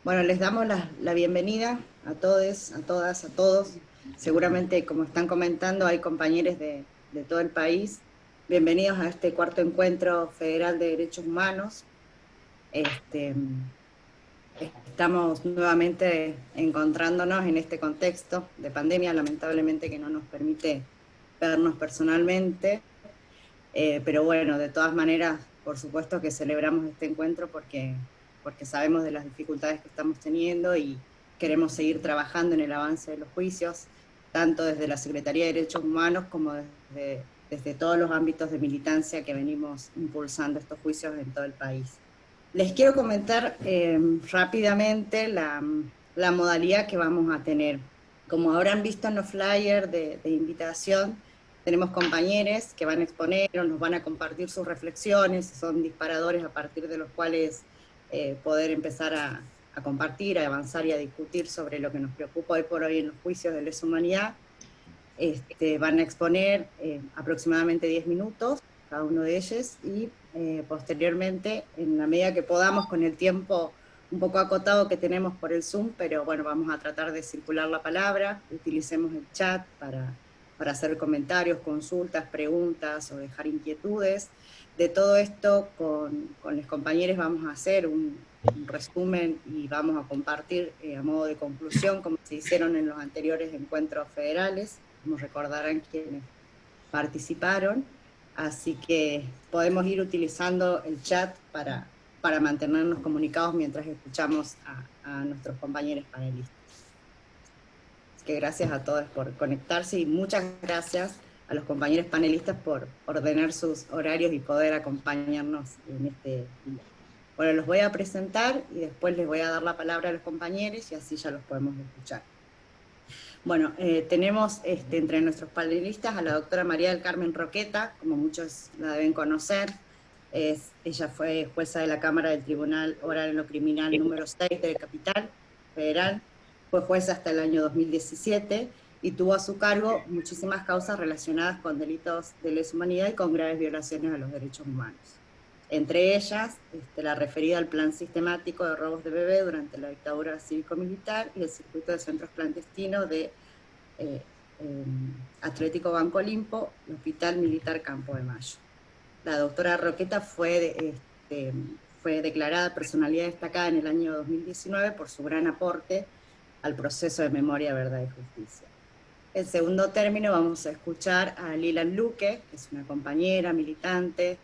Bueno, les damos la bienvenida a todos, a todas, a todos. Seguramente, como están comentando, hay compañeros de todo el país. Bienvenidos a este cuarto encuentro federal de derechos humanos. Este, Estamos nuevamente encontrándonos en este contexto de pandemia, lamentablemente que no nos permite vernos personalmente, pero bueno, de todas maneras, por supuesto que celebramos este encuentro porque sabemos de las dificultades que estamos teniendo y queremos seguir trabajando en el avance de los juicios, tanto desde la Secretaría de Derechos Humanos como desde todos los ámbitos de militancia que venimos impulsando estos juicios en todo el país. Les quiero comentar rápidamente la modalidad que vamos a tener. Como habrán visto en los flyers de invitación, tenemos compañeros que van a exponer o nos van a compartir sus reflexiones, son disparadores a partir de los cuales poder empezar a compartir, a avanzar y a discutir sobre lo que nos preocupa hoy por hoy en los juicios de lesa humanidad. Van a exponer aproximadamente 10 minutos cada uno de ellos y posteriormente, en la medida que podamos, con el tiempo un poco acotado que tenemos por el Zoom, pero bueno, vamos a tratar de circular la palabra, utilicemos el chat para hacer comentarios, consultas, preguntas o dejar inquietudes. De todo esto, con los compañeros vamos a hacer un resumen y vamos a compartir a modo de conclusión, como se hicieron en los anteriores encuentros federales, como recordarán quienes participaron, así que podemos ir utilizando el chat para mantenernos comunicados mientras escuchamos a nuestros compañeros panelistas. Así que gracias a todos por conectarse y muchas gracias a los compañeros panelistas por ordenar sus horarios y poder acompañarnos en este día. Bueno, los voy a presentar y después les voy a dar la palabra a los compañeros y así ya los podemos escuchar. Bueno, tenemos entre nuestros panelistas a la doctora María del Carmen Roqueta, como muchos la deben conocer. Ella fue jueza de la Cámara del Tribunal Oral en lo Criminal número 6 de Capital Federal, fue jueza hasta el año 2017 y tuvo a su cargo muchísimas causas relacionadas con delitos de lesa humanidad y con graves violaciones a los derechos humanos. Entre ellas, la referida al plan sistemático de robos de bebé durante la dictadura cívico-militar y el circuito de centros clandestinos de Atlético Banco Olimpo y Hospital Militar Campo de Mayo. La doctora Roqueta fue declarada personalidad destacada en el año 2019 por su gran aporte al proceso de memoria, verdad y justicia. En segundo término vamos a escuchar a Lilan Luque, que es una compañera, militante,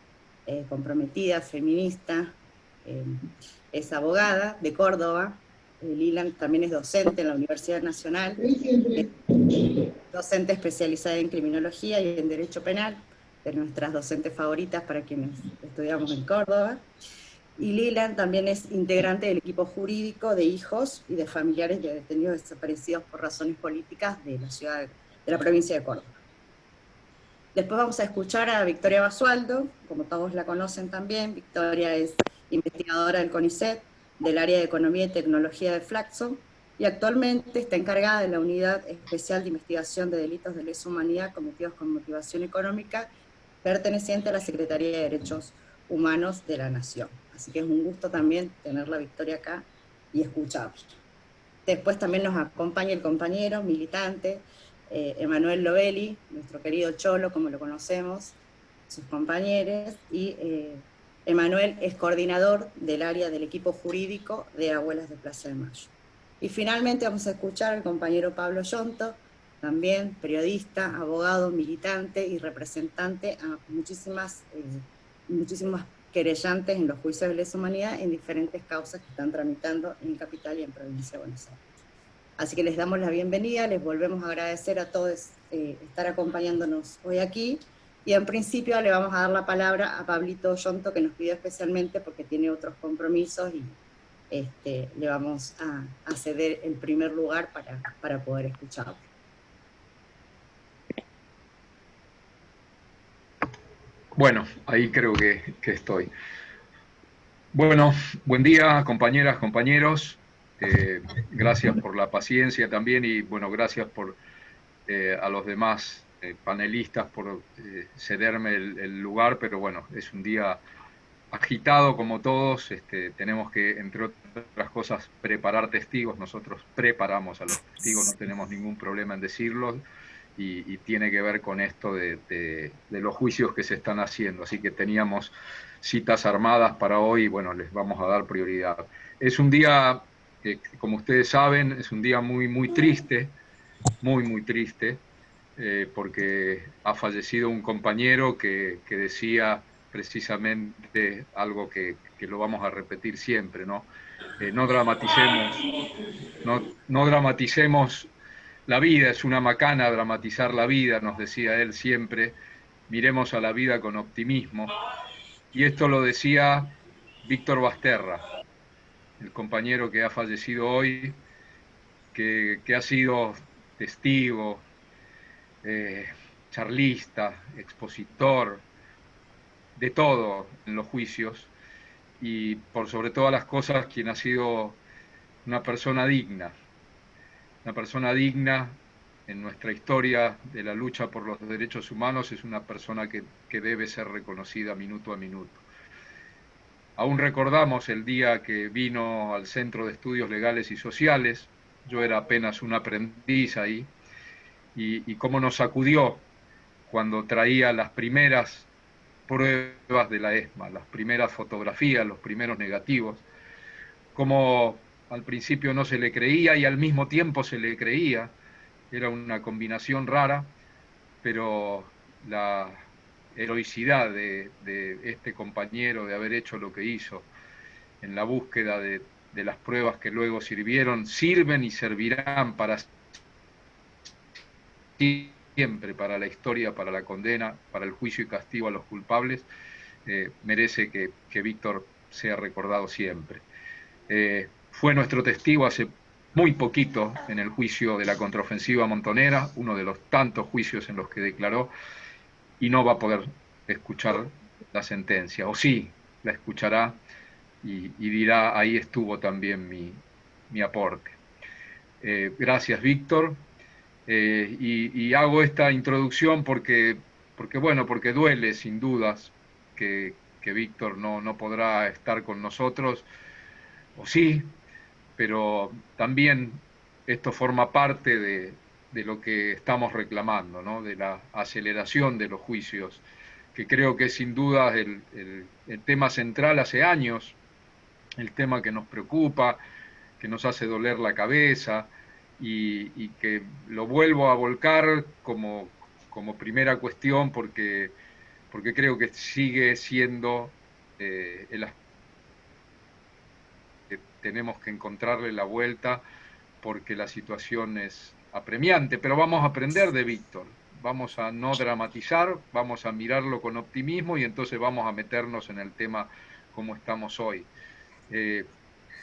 comprometida, feminista, es abogada de Córdoba. Lilan también es docente en la Universidad Nacional, docente especializada en criminología y en derecho penal, de nuestras docentes favoritas para quienes estudiamos en Córdoba. Y Lilan también es integrante del equipo jurídico de hijos y de familiares de detenidos desaparecidos por razones políticas de la provincia de Córdoba. Después vamos a escuchar a Victoria Basualdo, como todos la conocen también. Victoria es investigadora del CONICET, del área de Economía y Tecnología de Flaxo, y actualmente está encargada de la Unidad Especial de Investigación de Delitos de Lesa Humanidad cometidos con motivación económica, perteneciente a la Secretaría de Derechos Humanos de la Nación. Así que es un gusto también tener la Victoria acá y escucharla. Después también nos acompaña el compañero militante, Emanuel Lovelli, nuestro querido Cholo, como lo conocemos, sus compañeros, y Emanuel es coordinador del área del equipo jurídico de Abuelas de Plaza de Mayo. Y finalmente vamos a escuchar al compañero Pablo Yonto, también periodista, abogado, militante y representante a muchísimas querellantes en los juicios de lesa humanidad en diferentes causas que están tramitando en Capital y en Provincia de Buenos Aires. Así que les damos la bienvenida, les volvemos a agradecer a todos estar acompañándonos hoy aquí, y en principio le vamos a dar la palabra a Pablito Yonto, que nos pidió especialmente porque tiene otros compromisos, y le vamos a ceder el primer lugar para poder escucharlo. Bueno, ahí creo que estoy. Bueno, buen día, compañeras, compañeros. Gracias por la paciencia también y, bueno, gracias a los demás panelistas por cederme el lugar, pero bueno, es un día agitado como todos, tenemos que, entre otras cosas, preparar testigos. Nosotros preparamos a los testigos, no tenemos ningún problema en decirlo, y tiene que ver con esto de los juicios que se están haciendo. Así que teníamos citas armadas para hoy y bueno, les vamos a dar prioridad. Es un día, como ustedes saben, es un día muy, muy triste, muy triste, porque ha fallecido un compañero que decía precisamente algo que lo vamos a repetir siempre, ¿no? No dramaticemos, no dramaticemos la vida, es una macana dramatizar la vida, nos decía él siempre, miremos a la vida con optimismo. Y esto lo decía Víctor Basterra, el compañero que ha fallecido hoy, que ha sido testigo, eh, charlista, expositor, de todo en los juicios, y por sobre todas las cosas, quien ha sido una persona digna en nuestra historia de la lucha por los derechos humanos, es una persona que debe ser reconocida minuto a minuto. Aún recordamos el día que vino al Centro de Estudios Legales y Sociales, yo era apenas un aprendiz ahí, y cómo nos sacudió cuando traía las primeras pruebas de la ESMA, las primeras fotografías, los primeros negativos, como al principio no se le creía y al mismo tiempo se le creía, era una combinación rara, pero la heroicidad de este compañero de haber hecho lo que hizo en la búsqueda de las pruebas que luego sirven y servirán para siempre, para la historia, para la condena, para el juicio y castigo a los culpables, merece que Víctor sea recordado siempre. Fue nuestro testigo hace muy poquito en el juicio de la contraofensiva montonera, uno de los tantos juicios en los que declaró, y no va a poder escuchar la sentencia, o sí, la escuchará y dirá, ahí estuvo también mi aporte. Gracias, Víctor. Y hago esta introducción porque duele sin dudas que Víctor no podrá estar con nosotros, o sí, pero también esto forma parte de lo que estamos reclamando, ¿no? De la aceleración de los juicios, que creo que es sin duda el tema central hace años, el tema que nos preocupa, que nos hace doler la cabeza, y que lo vuelvo a volcar como primera cuestión porque creo que sigue siendo el aspecto que tenemos que encontrarle la vuelta porque la situación es apremiante, pero vamos a aprender de Víctor, vamos a no dramatizar, vamos a mirarlo con optimismo y entonces vamos a meternos en el tema como estamos hoy.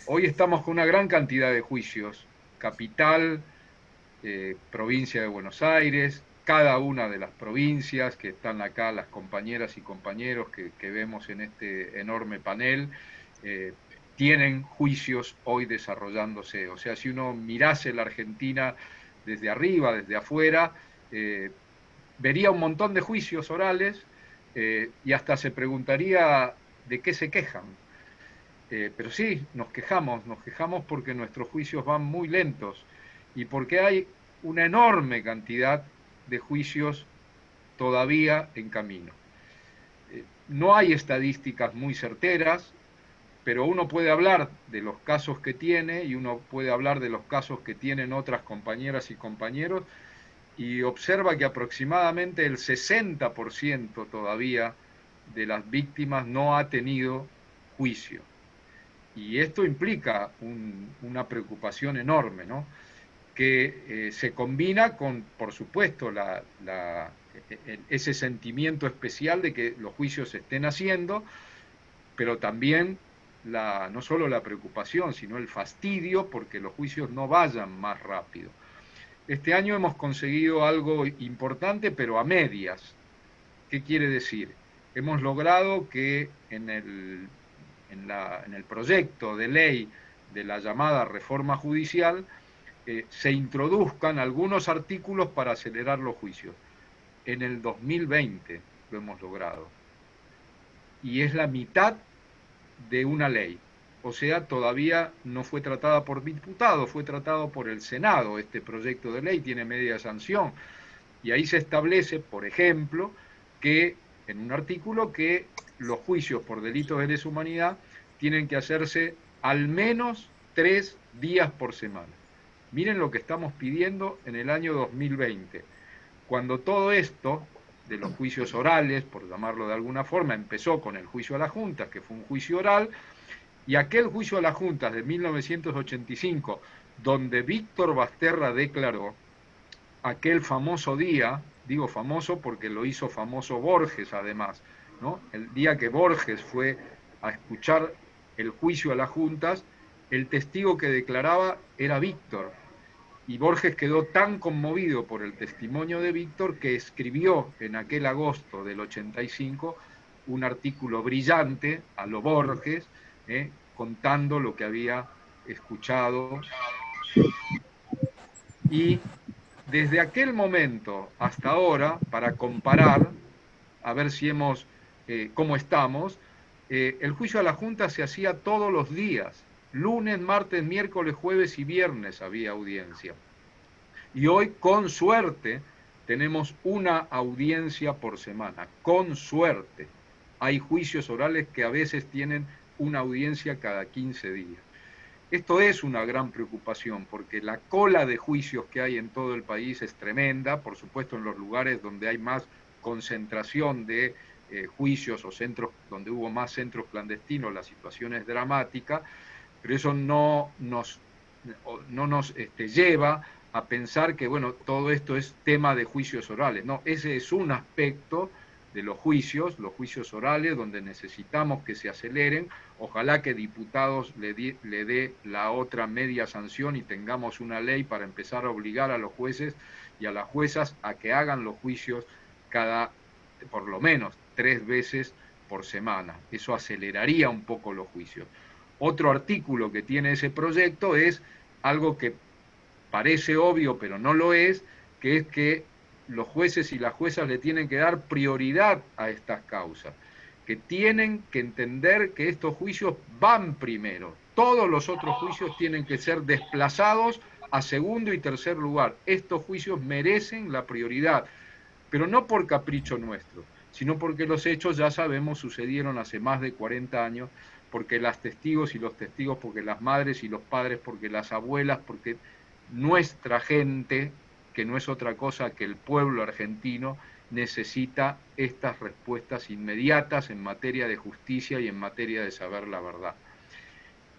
Hoy estamos con una gran cantidad de juicios, capital, provincia de Buenos Aires, cada una de las provincias que están acá, las compañeras y compañeros que vemos en este enorme panel, tienen juicios hoy desarrollándose. O sea, si uno mirase la Argentina desde arriba, desde afuera, vería un montón de juicios orales y hasta se preguntaría de qué se quejan. Pero sí, nos quejamos porque nuestros juicios van muy lentos y porque hay una enorme cantidad de juicios todavía en camino. No hay estadísticas muy certeras, pero uno puede hablar de los casos que tiene y uno puede hablar de los casos que tienen otras compañeras y compañeros y observa que aproximadamente el 60% todavía de las víctimas no ha tenido juicio. Y esto implica una preocupación enorme, ¿no? Que se combina con, por supuesto, ese sentimiento especial de que los juicios se estén haciendo, pero también no solo la preocupación, sino el fastidio porque los juicios no vayan más rápido. Este año hemos conseguido algo importante, pero a medias. ¿Qué quiere decir? Hemos logrado que en el proyecto de ley de la llamada reforma judicial se introduzcan algunos artículos para acelerar los juicios. En el 2020 lo hemos logrado. Y es la mitad de una ley. O sea, todavía no fue tratada por diputados, fue tratado por el Senado. Este proyecto de ley tiene media sanción. Y ahí se establece, por ejemplo, que en un artículo que los juicios por delitos de lesa humanidad tienen que hacerse al menos 3 días por semana. Miren lo que estamos pidiendo en el año 2020, cuando todo esto de los juicios orales, por llamarlo de alguna forma, empezó con el juicio a las juntas, que fue un juicio oral, y aquel juicio a las juntas de 1985, donde Víctor Basterra declaró aquel famoso día, digo famoso porque lo hizo famoso Borges además, ¿no? El día que Borges fue a escuchar el juicio a las juntas, el testigo que declaraba era Víctor. Y Borges quedó tan conmovido por el testimonio de Víctor que escribió en aquel agosto del 85 un artículo brillante a lo Borges, contando lo que había escuchado. Y desde aquel momento hasta ahora, para comparar, a ver si cómo estamos, el juicio a la Junta se hacía todos los días. Lunes, martes, miércoles, jueves y viernes había audiencia. Y hoy, con suerte, tenemos una audiencia por semana. Con suerte. Hay juicios orales que a veces tienen una audiencia cada 15 días. Esto es una gran preocupación porque la cola de juicios que hay en todo el país es tremenda, por supuesto en los lugares donde hay más concentración de juicios o centros, donde hubo más centros clandestinos, la situación es dramática, pero eso no nos lleva a pensar que, bueno, todo esto es tema de juicios orales. No, ese es un aspecto de los juicios orales, donde necesitamos que se aceleren. Ojalá que diputados le dé la otra media sanción y tengamos una ley para empezar a obligar a los jueces y a las juezas a que hagan los juicios por lo menos 3 veces por semana. Eso aceleraría un poco los juicios. Otro artículo que tiene ese proyecto es algo que parece obvio, pero no lo es que los jueces y las juezas le tienen que dar prioridad a estas causas, que tienen que entender que estos juicios van primero. Todos los otros juicios tienen que ser desplazados a segundo y tercer lugar. Estos juicios merecen la prioridad, pero no por capricho nuestro, sino porque los hechos, ya sabemos, sucedieron hace más de 40 años, porque las testigos y los testigos, porque las madres y los padres, porque las abuelas, porque nuestra gente, que no es otra cosa que el pueblo argentino, necesita estas respuestas inmediatas en materia de justicia y en materia de saber la verdad.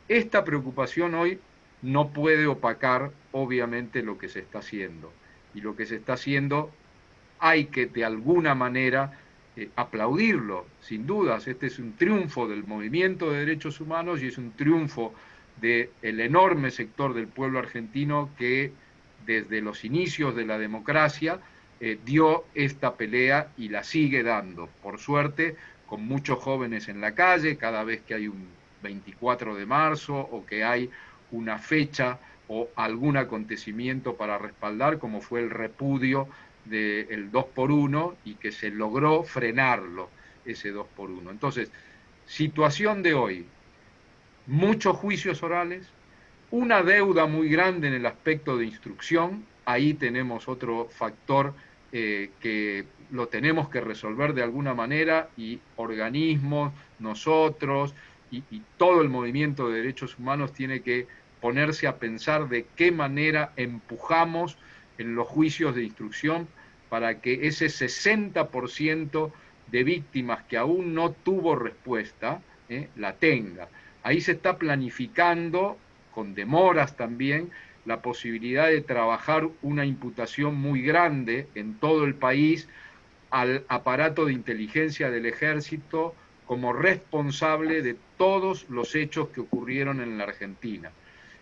Esta preocupación hoy no puede opacar, obviamente, lo que se está haciendo. Y lo que se está haciendo hay que, de alguna manera, aplaudirlo, sin dudas. Este es un triunfo del movimiento de derechos humanos y es un triunfo del enorme sector del pueblo argentino que desde los inicios de la democracia dio esta pelea y la sigue dando, por suerte, con muchos jóvenes en la calle, cada vez que hay un 24 de marzo o que hay una fecha o algún acontecimiento para respaldar, como fue el repudio del 2x1 y que se logró frenarlo, ese 2x1. Entonces, situación de hoy, muchos juicios orales, una deuda muy grande en el aspecto de instrucción, ahí tenemos otro factor que lo tenemos que resolver de alguna manera y organismos, nosotros y todo el movimiento de derechos humanos tiene que ponerse a pensar de qué manera empujamos en los juicios de instrucción para que ese 60% de víctimas que aún no tuvo respuesta, la tenga. Ahí se está planificando, con demoras también, la posibilidad de trabajar una imputación muy grande en todo el país al aparato de inteligencia del ejército como responsable de todos los hechos que ocurrieron en la Argentina.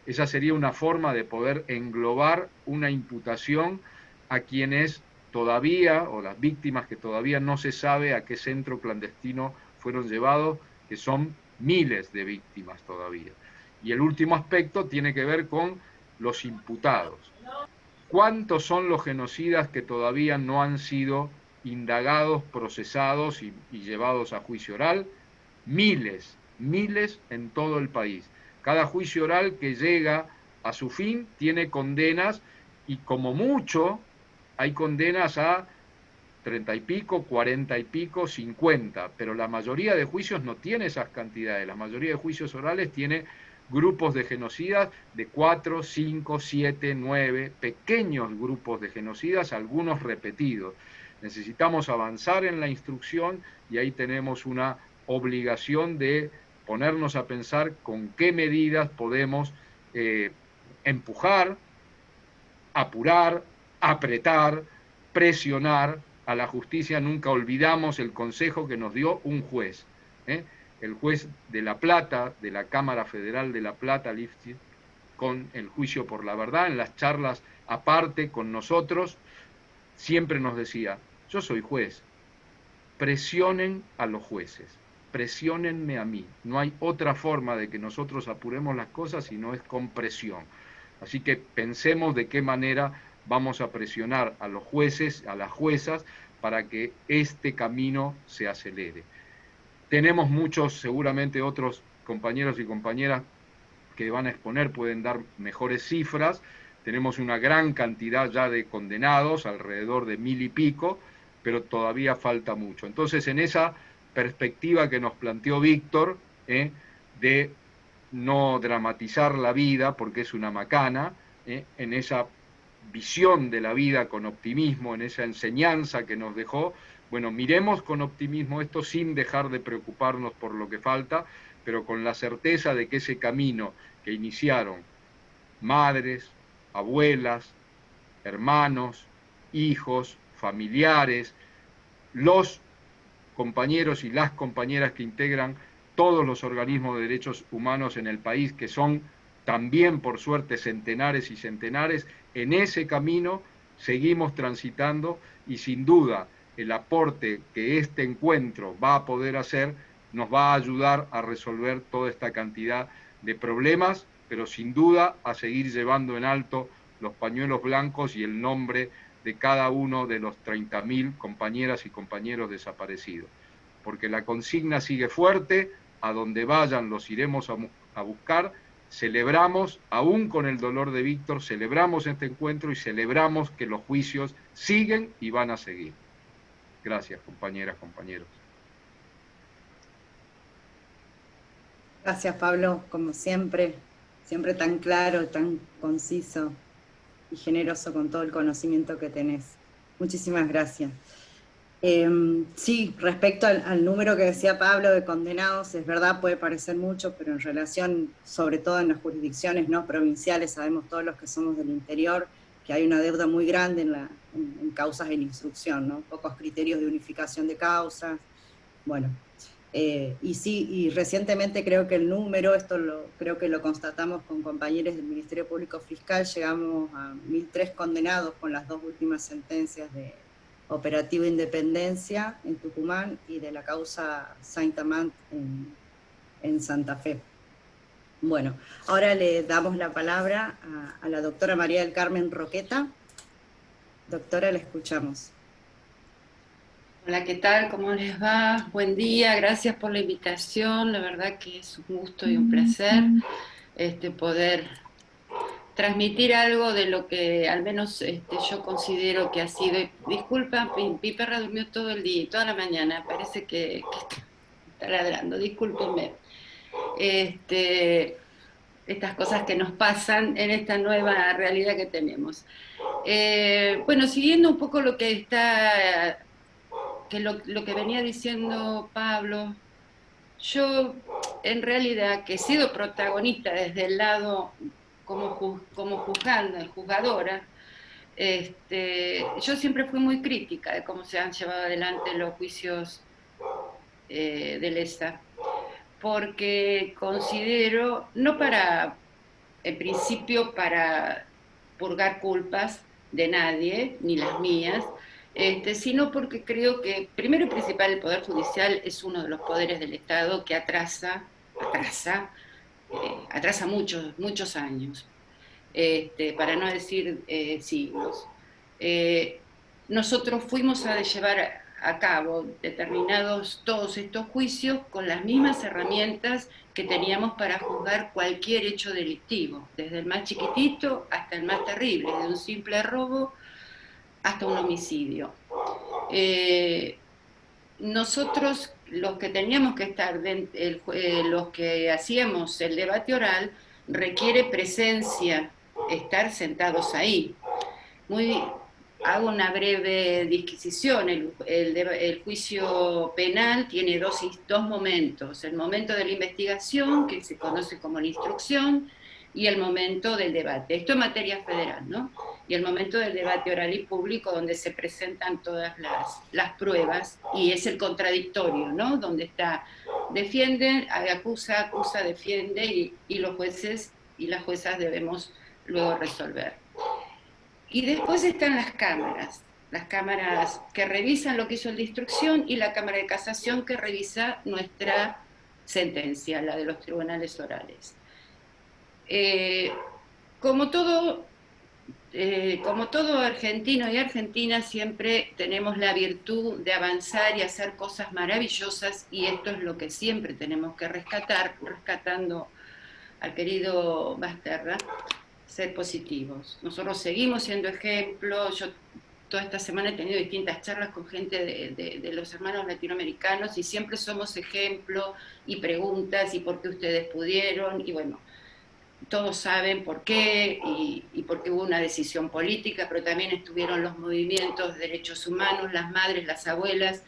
Esa sería una forma de poder englobar una imputación a quienes todavía, o las víctimas que todavía no se sabe a qué centro clandestino fueron llevados, que son miles de víctimas todavía. Y el último aspecto tiene que ver con los imputados. ¿Cuántos son los genocidas que todavía no han sido indagados, procesados y llevados a juicio oral? Miles. miles en todo el país. Cada juicio oral que llega a su fin tiene condenas, y como mucho hay condenas a 30 y pico, 40 y pico, 50, pero la mayoría de juicios no tiene esas cantidades. La mayoría de juicios orales tiene grupos de genocidas de 4, 5, 7, 9, pequeños grupos de genocidas, algunos repetidos. Necesitamos avanzar en la instrucción, y ahí tenemos una obligación de ponernos a pensar con qué medidas podemos empujar, apurar, apretar, presionar a la justicia. Nunca olvidamos el consejo que nos dio un juez, el juez de La Plata, de la Cámara Federal de La Plata, Lifshitz, con el juicio por la verdad, en las charlas aparte con nosotros, siempre nos decía: yo soy juez, presionen a los jueces, presiónenme a mí, no hay otra forma de que nosotros apuremos las cosas si no es con presión. Así que pensemos de qué manera vamos a presionar a los jueces, a las juezas, para que este camino se acelere. Tenemos muchos, seguramente otros compañeros y compañeras que van a exponer, pueden dar mejores cifras. Tenemos una gran cantidad ya de condenados, alrededor de 1000 y pico, pero todavía falta mucho. Entonces, en esa perspectiva que nos planteó Víctor, de no dramatizar la vida porque es una macana, en esa visión de la vida con optimismo, en esa enseñanza que nos dejó, bueno, miremos con optimismo esto sin dejar de preocuparnos por lo que falta, pero con la certeza de que ese camino que iniciaron madres, abuelas, hermanos, hijos, familiares, los compañeros y las compañeras que integran todos los organismos de derechos humanos en el país, que son también, por suerte, centenares y centenares, en ese camino seguimos transitando, y sin duda el aporte que este encuentro va a poder hacer nos va a ayudar a resolver toda esta cantidad de problemas, pero sin duda a seguir llevando en alto los pañuelos blancos y el nombre de cada uno de los 30.000 compañeras y compañeros desaparecidos. Porque la consigna sigue fuerte, a donde vayan los iremos a buscar. Celebramos, aún con el dolor de Víctor, celebramos este encuentro y celebramos que los juicios siguen y van a seguir. Gracias, compañeras, compañeros. Gracias, Pablo, como siempre tan claro, tan conciso y generoso con todo el conocimiento que tenés. Muchísimas gracias. Sí, respecto al número que decía Pablo de condenados, es verdad, puede parecer mucho, pero en relación, sobre todo en las jurisdicciones no provinciales, sabemos todos los que somos del interior, que hay una deuda muy grande en causas en instrucción, ¿no? Pocos criterios de unificación de causas. Bueno, y sí, y recientemente creo que el número, creo que lo constatamos con compañeros del Ministerio Público Fiscal, llegamos a 1003 condenados con las 2 últimas sentencias de Operativo Independencia en Tucumán y de la causa Saint-Amand en Santa Fe. Bueno, ahora le damos la palabra a la doctora María del Carmen Roqueta. Doctora, la escuchamos. Hola, ¿qué tal? ¿Cómo les va? Buen día, gracias por la invitación. La verdad que es un gusto y un placer poder transmitir algo de lo que al menos yo considero que ha sido. Disculpa, mi perra durmió todo el día, toda la mañana, parece que está ladrando, discúlpenme. Estas cosas que nos pasan en esta nueva realidad que tenemos. Bueno, siguiendo un poco lo que está... lo que venía diciendo Pablo, yo en realidad que he sido protagonista desde el lado como juzgadora, yo siempre fui muy crítica de cómo se han llevado adelante los juicios del ESA, porque considero, no para, en principio, para purgar culpas de nadie, ni las mías, sino porque creo que, primero y principal, el Poder Judicial es uno de los poderes del Estado que atrasa muchos años, para no decir siglos. Nosotros fuimos a llevar a cabo todos estos juicios con las mismas herramientas que teníamos para juzgar cualquier hecho delictivo, desde el más chiquitito hasta el más terrible, de un simple robo hasta un homicidio. Nosotros, los que teníamos que estar, los que hacíamos el debate oral, requiere presencia, estar sentados ahí. Hago una breve disquisición. El juicio penal tiene dos momentos: el momento de la investigación, que se conoce como la instrucción, y el momento del debate. Esto en materia federal, ¿no? Y el momento del debate oral y público, donde se presentan todas las pruebas, y es el contradictorio, ¿no? Donde defiende, acusa, defiende, y los jueces y las juezas debemos luego resolver. Y después están las cámaras que revisan lo que hizo el de instrucción, y la Cámara de Casación, que revisa nuestra sentencia, la de los tribunales orales. Como todo argentino y argentina, siempre tenemos la virtud de avanzar y hacer cosas maravillosas, y esto es lo que siempre tenemos que rescatar, rescatando al querido Basterra, ser positivos. Nosotros seguimos siendo ejemplo. Yo toda esta semana he tenido distintas charlas con gente de los hermanos latinoamericanos, y siempre somos ejemplo, y preguntas, y por qué ustedes pudieron, y bueno, todos saben por qué, y porque hubo una decisión política, pero también estuvieron los movimientos de derechos humanos, las madres, las abuelas,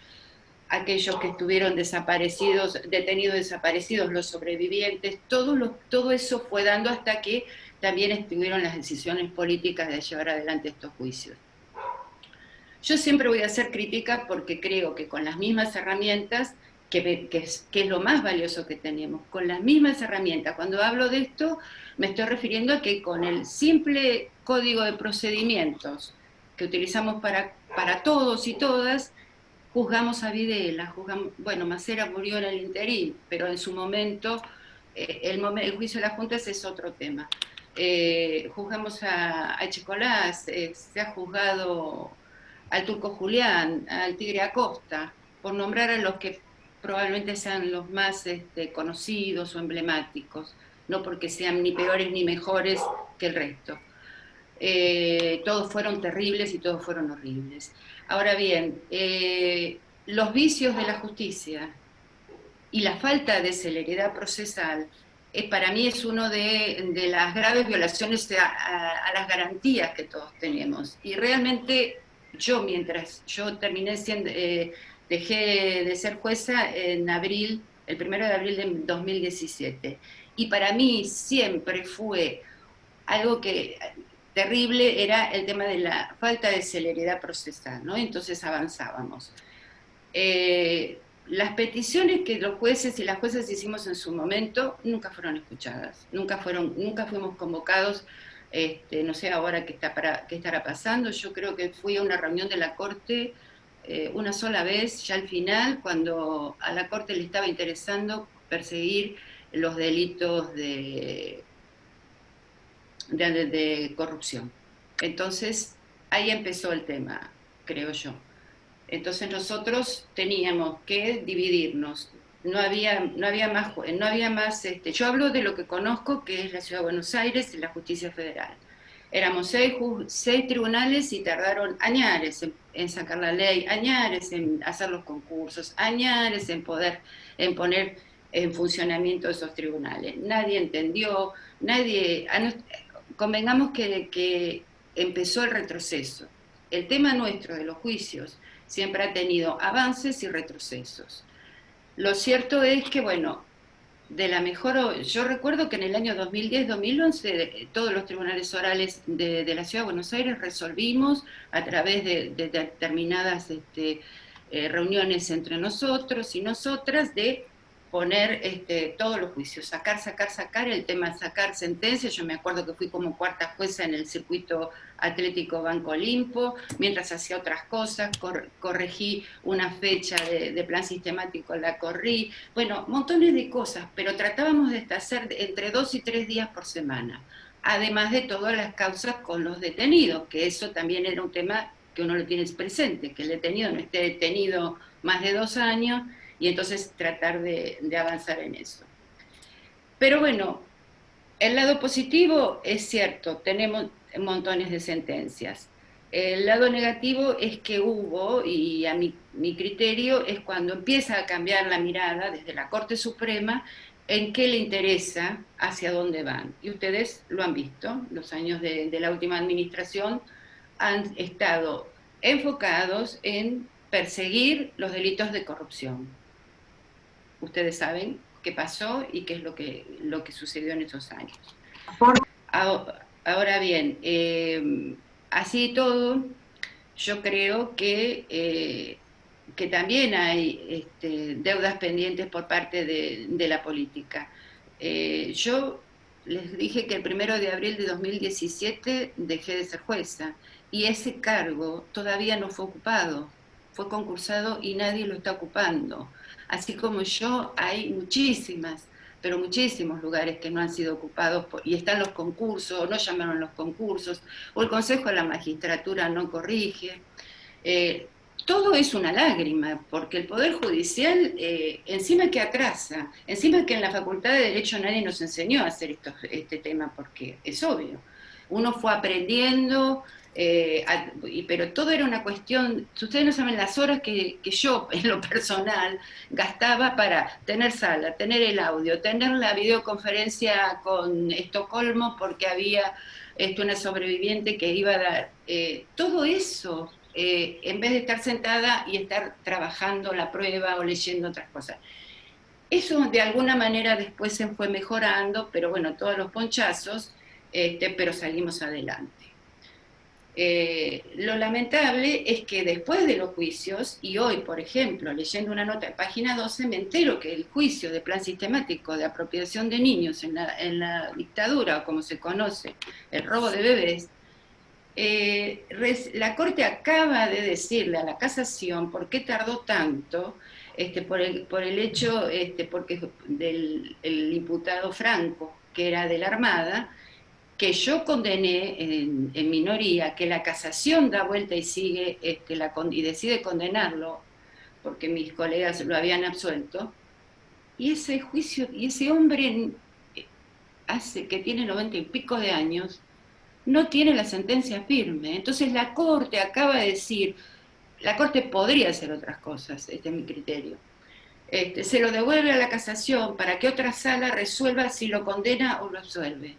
aquellos que estuvieron detenidos, desaparecidos, los sobrevivientes. Todo eso fue dando hasta que también estuvieron las decisiones políticas de llevar adelante estos juicios. Yo siempre voy a hacer crítica, porque creo que con las mismas herramientas, que es lo más valioso que tenemos, con las mismas herramientas, cuando hablo de esto me estoy refiriendo a que con el simple código de procedimientos que utilizamos para todos y todas, juzgamos a Videla, bueno, Macera murió en el interín, pero en su momento, el juicio de las juntas es otro tema. Juzgamos a Echecolás, se ha juzgado al Turco Julián, al Tigre Acosta, por nombrar a los que probablemente sean los más conocidos o emblemáticos, no porque sean ni peores ni mejores que el resto. Todos fueron terribles y todos fueron horribles. Ahora bien, los vicios de la justicia y la falta de celeridad procesal, para mí es uno de las graves violaciones a las garantías que todos tenemos. Y realmente mientras yo terminé siendo, dejé de ser jueza en abril, el 1 de abril de 2017, y para mí siempre fue algo terrible, era el tema de la falta de celeridad procesal, ¿no? Entonces avanzábamos. Las peticiones que los jueces y las juezas hicimos en su momento nunca fueron escuchadas, nunca fuimos convocados. No sé ahora qué estará pasando. Yo creo que fui a una reunión de la Corte una sola vez, ya al final, cuando a la Corte le estaba interesando perseguir los delitos de corrupción. Entonces, ahí empezó el tema, creo yo. Entonces nosotros teníamos que dividirnos. No había más. Yo hablo de lo que conozco, que es la Ciudad de Buenos Aires y la Justicia Federal. Éramos 6 tribunales, y tardaron añares en sacar la ley, añares en hacer los concursos, añares en poner en funcionamiento esos tribunales. Nadie entendió, convengamos que empezó el retroceso. El tema nuestro de los juicios siempre ha tenido avances y retrocesos. Lo cierto es que, bueno, yo recuerdo que en el año 2010-2011 todos los tribunales orales de la Ciudad de Buenos Aires resolvimos a través de determinadas reuniones entre nosotros y nosotras, de poner todos los juicios, sacar el tema, sacar sentencias. Yo me acuerdo que fui como cuarta jueza en el circuito atlético Banco Olimpo, mientras hacía otras cosas, corregí una fecha de plan sistemático, la corrí, bueno, montones de cosas, pero tratábamos de hacer entre 2 y 3 días por semana, además de todas las causas con los detenidos, que eso también era un tema que uno lo tiene presente, que el detenido no esté detenido más de 2 años, y entonces tratar de avanzar en eso. Pero bueno, el lado positivo es cierto, tenemos montones de sentencias. El lado negativo es que hubo, y a mi criterio, es cuando empieza a cambiar la mirada desde la Corte Suprema en qué le interesa, hacia dónde van. Y ustedes lo han visto, los años de la última administración han estado enfocados en perseguir los delitos de corrupción. Ustedes saben qué pasó y qué es lo que sucedió en esos años. Ahora bien, así y todo, yo creo que también hay deudas pendientes por parte de la política. Yo les dije que el 1 de abril de 2017 dejé de ser jueza y ese cargo todavía no fue ocupado, fue concursado y nadie lo está ocupando. Así como yo, hay muchísimas, pero muchísimos lugares que no han sido ocupados y están los concursos, o no llamaron los concursos, o el Consejo de la Magistratura no corrige. Todo es una lágrima, porque el Poder Judicial encima que atrasa, encima que en la Facultad de Derecho nadie nos enseñó a hacer este tema, porque es obvio. Uno fue aprendiendo, pero todo era una cuestión, ustedes no saben las horas que yo, en lo personal, gastaba para tener sala, tener el audio, tener la videoconferencia con Estocolmo, porque había una sobreviviente que iba a dar. Todo eso, en vez de estar sentada y estar trabajando la prueba o leyendo otras cosas. Eso de alguna manera después se fue mejorando, pero bueno, todos los ponchazos, pero salimos adelante. Lo lamentable es que después de los juicios, y hoy, por ejemplo, leyendo una nota de página 12, me entero que el juicio de plan sistemático de apropiación de niños en la dictadura, o como se conoce, el robo de bebés, la Corte acaba de decirle a la Casación por qué tardó tanto, por el hecho, porque el imputado Franco, que era de la Armada, que yo condené en minoría, que la Casación da vuelta y sigue y decide condenarlo, porque mis colegas lo habían absuelto, y ese juicio, y ese hombre que tiene 90 y pico de años, no tiene la sentencia firme. Entonces la Corte acaba de decir, la Corte podría hacer otras cosas, este es mi criterio. Se lo devuelve a la Casación para que otra sala resuelva si lo condena o lo absuelve.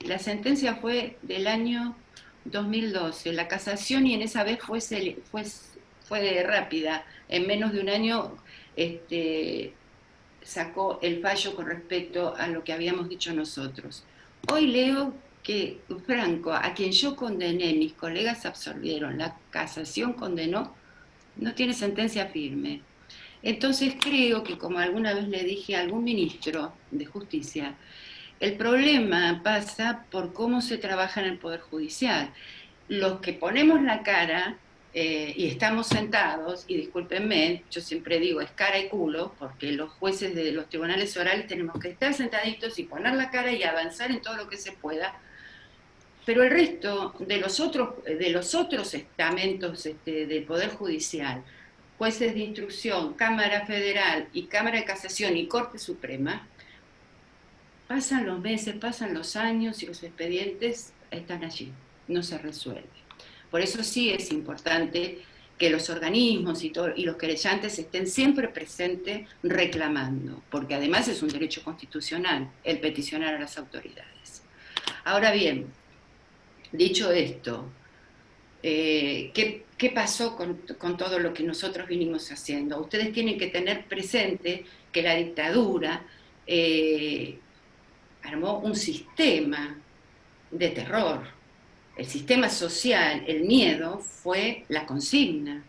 La sentencia fue del año 2012, la Casación, y en esa vez fue rápida, en menos de un año sacó el fallo con respecto a lo que habíamos dicho nosotros. Hoy leo que Franco, a quien yo condené, mis colegas absolvieron, la Casación condenó, no tiene sentencia firme. Entonces creo que, como alguna vez le dije a algún ministro de Justicia, el problema pasa por cómo se trabaja en el Poder Judicial. Los que ponemos la cara y estamos sentados, y discúlpenme, yo siempre digo es cara y culo, porque los jueces de los tribunales orales tenemos que estar sentaditos y poner la cara y avanzar en todo lo que se pueda, pero el resto de los otros estamentos del Poder Judicial, jueces de instrucción, Cámara Federal y Cámara de Casación y Corte Suprema, pasan los meses, pasan los años y los expedientes están allí, no se resuelven. Por eso sí es importante que los organismos y los querellantes estén siempre presentes reclamando, porque además es un derecho constitucional el peticionar a las autoridades. Ahora bien, dicho esto, ¿qué pasó con todo lo que nosotros vinimos haciendo? Ustedes tienen que tener presente que la dictadura armó un sistema de terror. El sistema social, el miedo, fue la consigna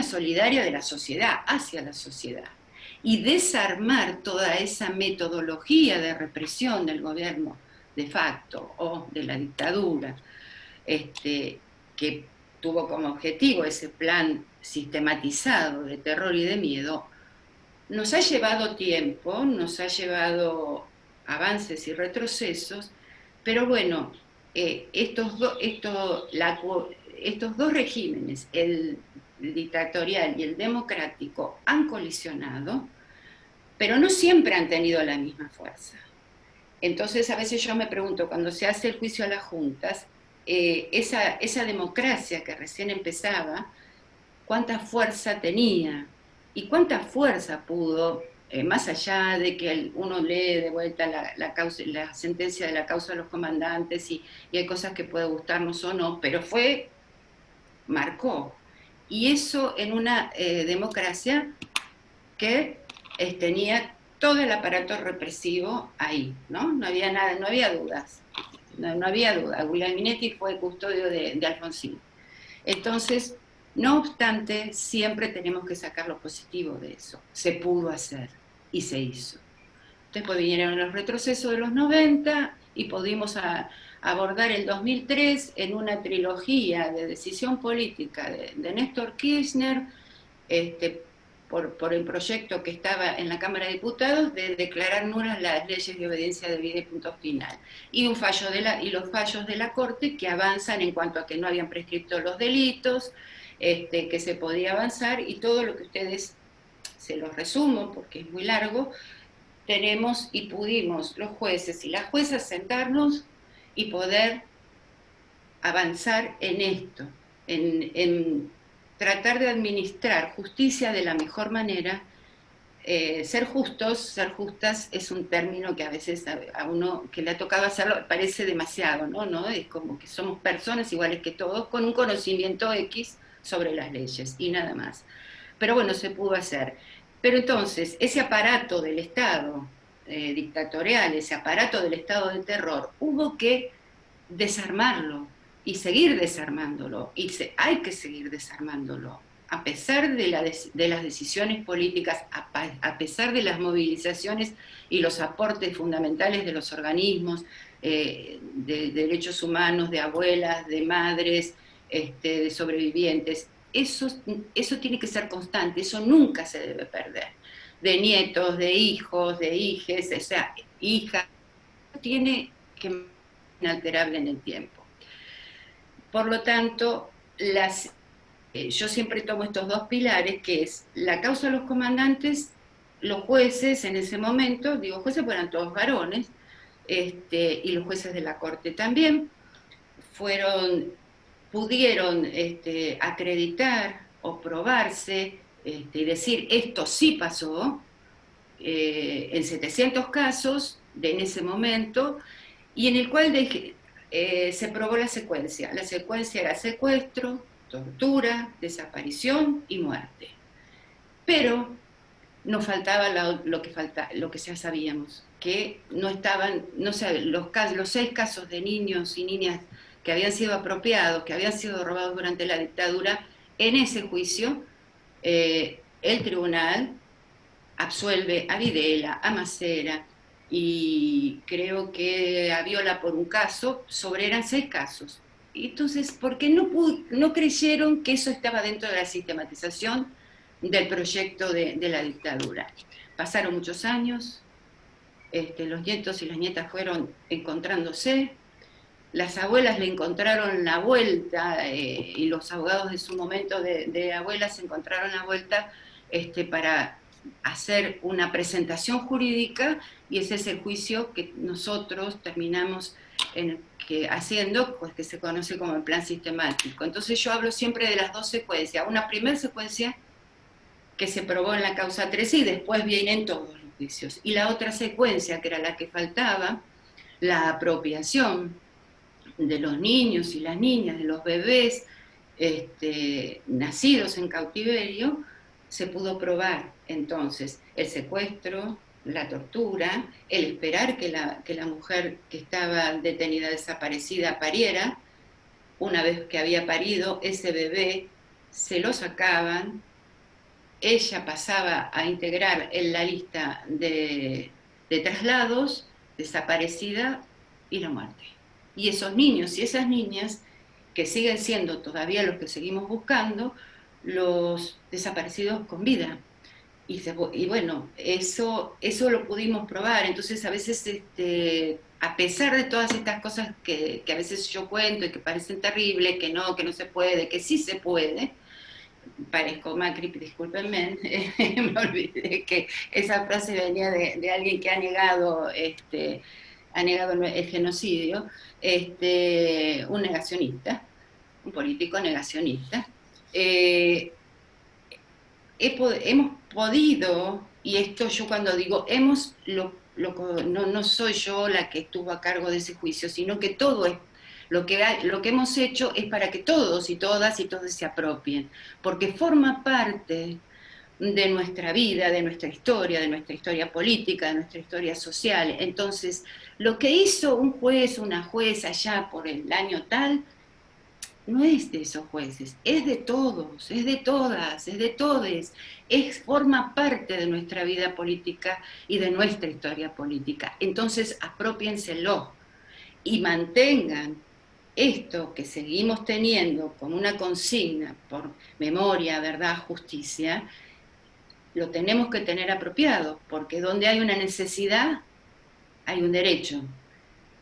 solidaria de la sociedad, hacia la sociedad. Y desarmar toda esa metodología de represión del gobierno de facto o de la dictadura, que tuvo como objetivo ese plan sistematizado de terror y de miedo, nos ha llevado tiempo, nos ha llevado avances y retrocesos, pero bueno, estos dos regímenes, el dictatorial y el democrático, han colisionado, pero no siempre han tenido la misma fuerza. Entonces, a veces yo me pregunto, cuando se hace el juicio a las juntas, esa democracia que recién empezaba, ¿cuánta fuerza tenía? ¿Y cuánta fuerza pudo, más allá de que uno lee de vuelta la sentencia de la causa de los comandantes y hay cosas que puede gustarnos o no, pero marcó. Y eso en una democracia que tenía todo el aparato represivo ahí, ¿no? No había nada, no había dudas. No había duda. Guglielminetti fue custodio de Alfonsín. Entonces, no obstante, siempre tenemos que sacar lo positivo de eso. Se pudo hacer y se hizo. Después vinieron los retrocesos de los 90 y pudimos abordar el 2003 en una trilogía de decisión política de Néstor Kirchner, por el proyecto que estaba en la Cámara de Diputados de declarar nulas las leyes de obediencia debida y punto final. Y los fallos de la Corte que avanzan en cuanto a que no habían prescrito los delitos, que se podía avanzar, y todo lo que ustedes, se los resumo porque es muy largo, tenemos y pudimos los jueces y las juezas sentarnos y poder avanzar en esto, en tratar de administrar justicia de la mejor manera. Ser justos, ser justas es un término que a veces a uno que le ha tocado hacerlo parece demasiado, ¿no? Es como que somos personas iguales que todos con un conocimiento X sobre las leyes y nada más. Pero bueno, se pudo hacer. Pero entonces, ese aparato del Estado dictatorial, ese aparato del Estado de terror, hubo que desarmarlo y seguir desarmándolo, y hay que seguir desarmándolo, a pesar de las decisiones políticas, a pesar de las movilizaciones y los aportes fundamentales de los organismos de derechos humanos, de abuelas, de madres, de sobrevivientes. Eso tiene que ser constante, eso nunca se debe perder. De nietos, de hijos, de hijes, o sea, hijas, tiene que ser inalterable en el tiempo. Por lo tanto, yo siempre tomo estos dos pilares, que es la causa de los comandantes, los jueces en ese momento, digo jueces porque eran todos varones, y los jueces de la Corte también, pudieron acreditar o probarse y decir esto sí pasó en 700 casos en ese momento, y en el cual se probó la secuencia. La secuencia era secuestro, tortura, desaparición y muerte. Pero nos faltaba lo que ya sabíamos, que no estaban, no sé, los 6 casos de niños y niñas que habían sido apropiados, que habían sido robados durante la dictadura. En ese juicio, el tribunal absuelve a Videla, a Macera, y creo que a Viola por un caso, eran 6 casos. Entonces, ¿por qué no creyeron que eso estaba dentro de la sistematización del proyecto de la dictadura? Pasaron muchos años, los nietos y las nietas fueron encontrándose, las abuelas le encontraron la vuelta, y los abogados de su momento de abuelas encontraron la vuelta para hacer una presentación jurídica, y ese es el juicio que nosotros terminamos haciendo, pues que se conoce como el plan sistemático. Entonces yo hablo siempre de las 2 secuencias, una primera secuencia que se probó en la causa 13 y después vienen todos los juicios, y la otra secuencia, que era la que faltaba, la apropiación de los niños y las niñas, de los bebés nacidos en cautiverio, se pudo probar entonces el secuestro, la tortura, el esperar que la mujer que estaba detenida, desaparecida, pariera. Una vez que había parido, ese bebé se lo sacaban, ella pasaba a integrar en la lista de traslados, desaparecida y la muerte. Y esos niños y esas niñas, que siguen siendo todavía los que seguimos buscando, los desaparecidos con vida. y bueno, eso lo pudimos probar. Entonces a veces, a pesar de todas estas cosas que a veces yo cuento y que parecen terribles, que no se puede, que sí se puede, parezco Macri, discúlpenme, me olvidé que esa frase venía de alguien que ha negado el genocidio, un negacionista, un político negacionista. Hemos podido, y esto yo cuando digo hemos, no soy yo la que estuvo a cargo de ese juicio, sino que todo es lo que hemos hecho es para que todos y todas y todos se apropien, porque forma parte de nuestra vida, de nuestra historia política, de nuestra historia social. Entonces, lo que hizo un juez, una jueza allá por el año tal, no es de esos jueces, es de todos, es de todas, es de todes, forma parte de nuestra vida política y de nuestra historia política. Entonces, apropiénselo y mantengan esto que seguimos teniendo como una consigna por memoria, verdad, justicia, lo tenemos que tener apropiado, porque donde hay una necesidad, hay un derecho.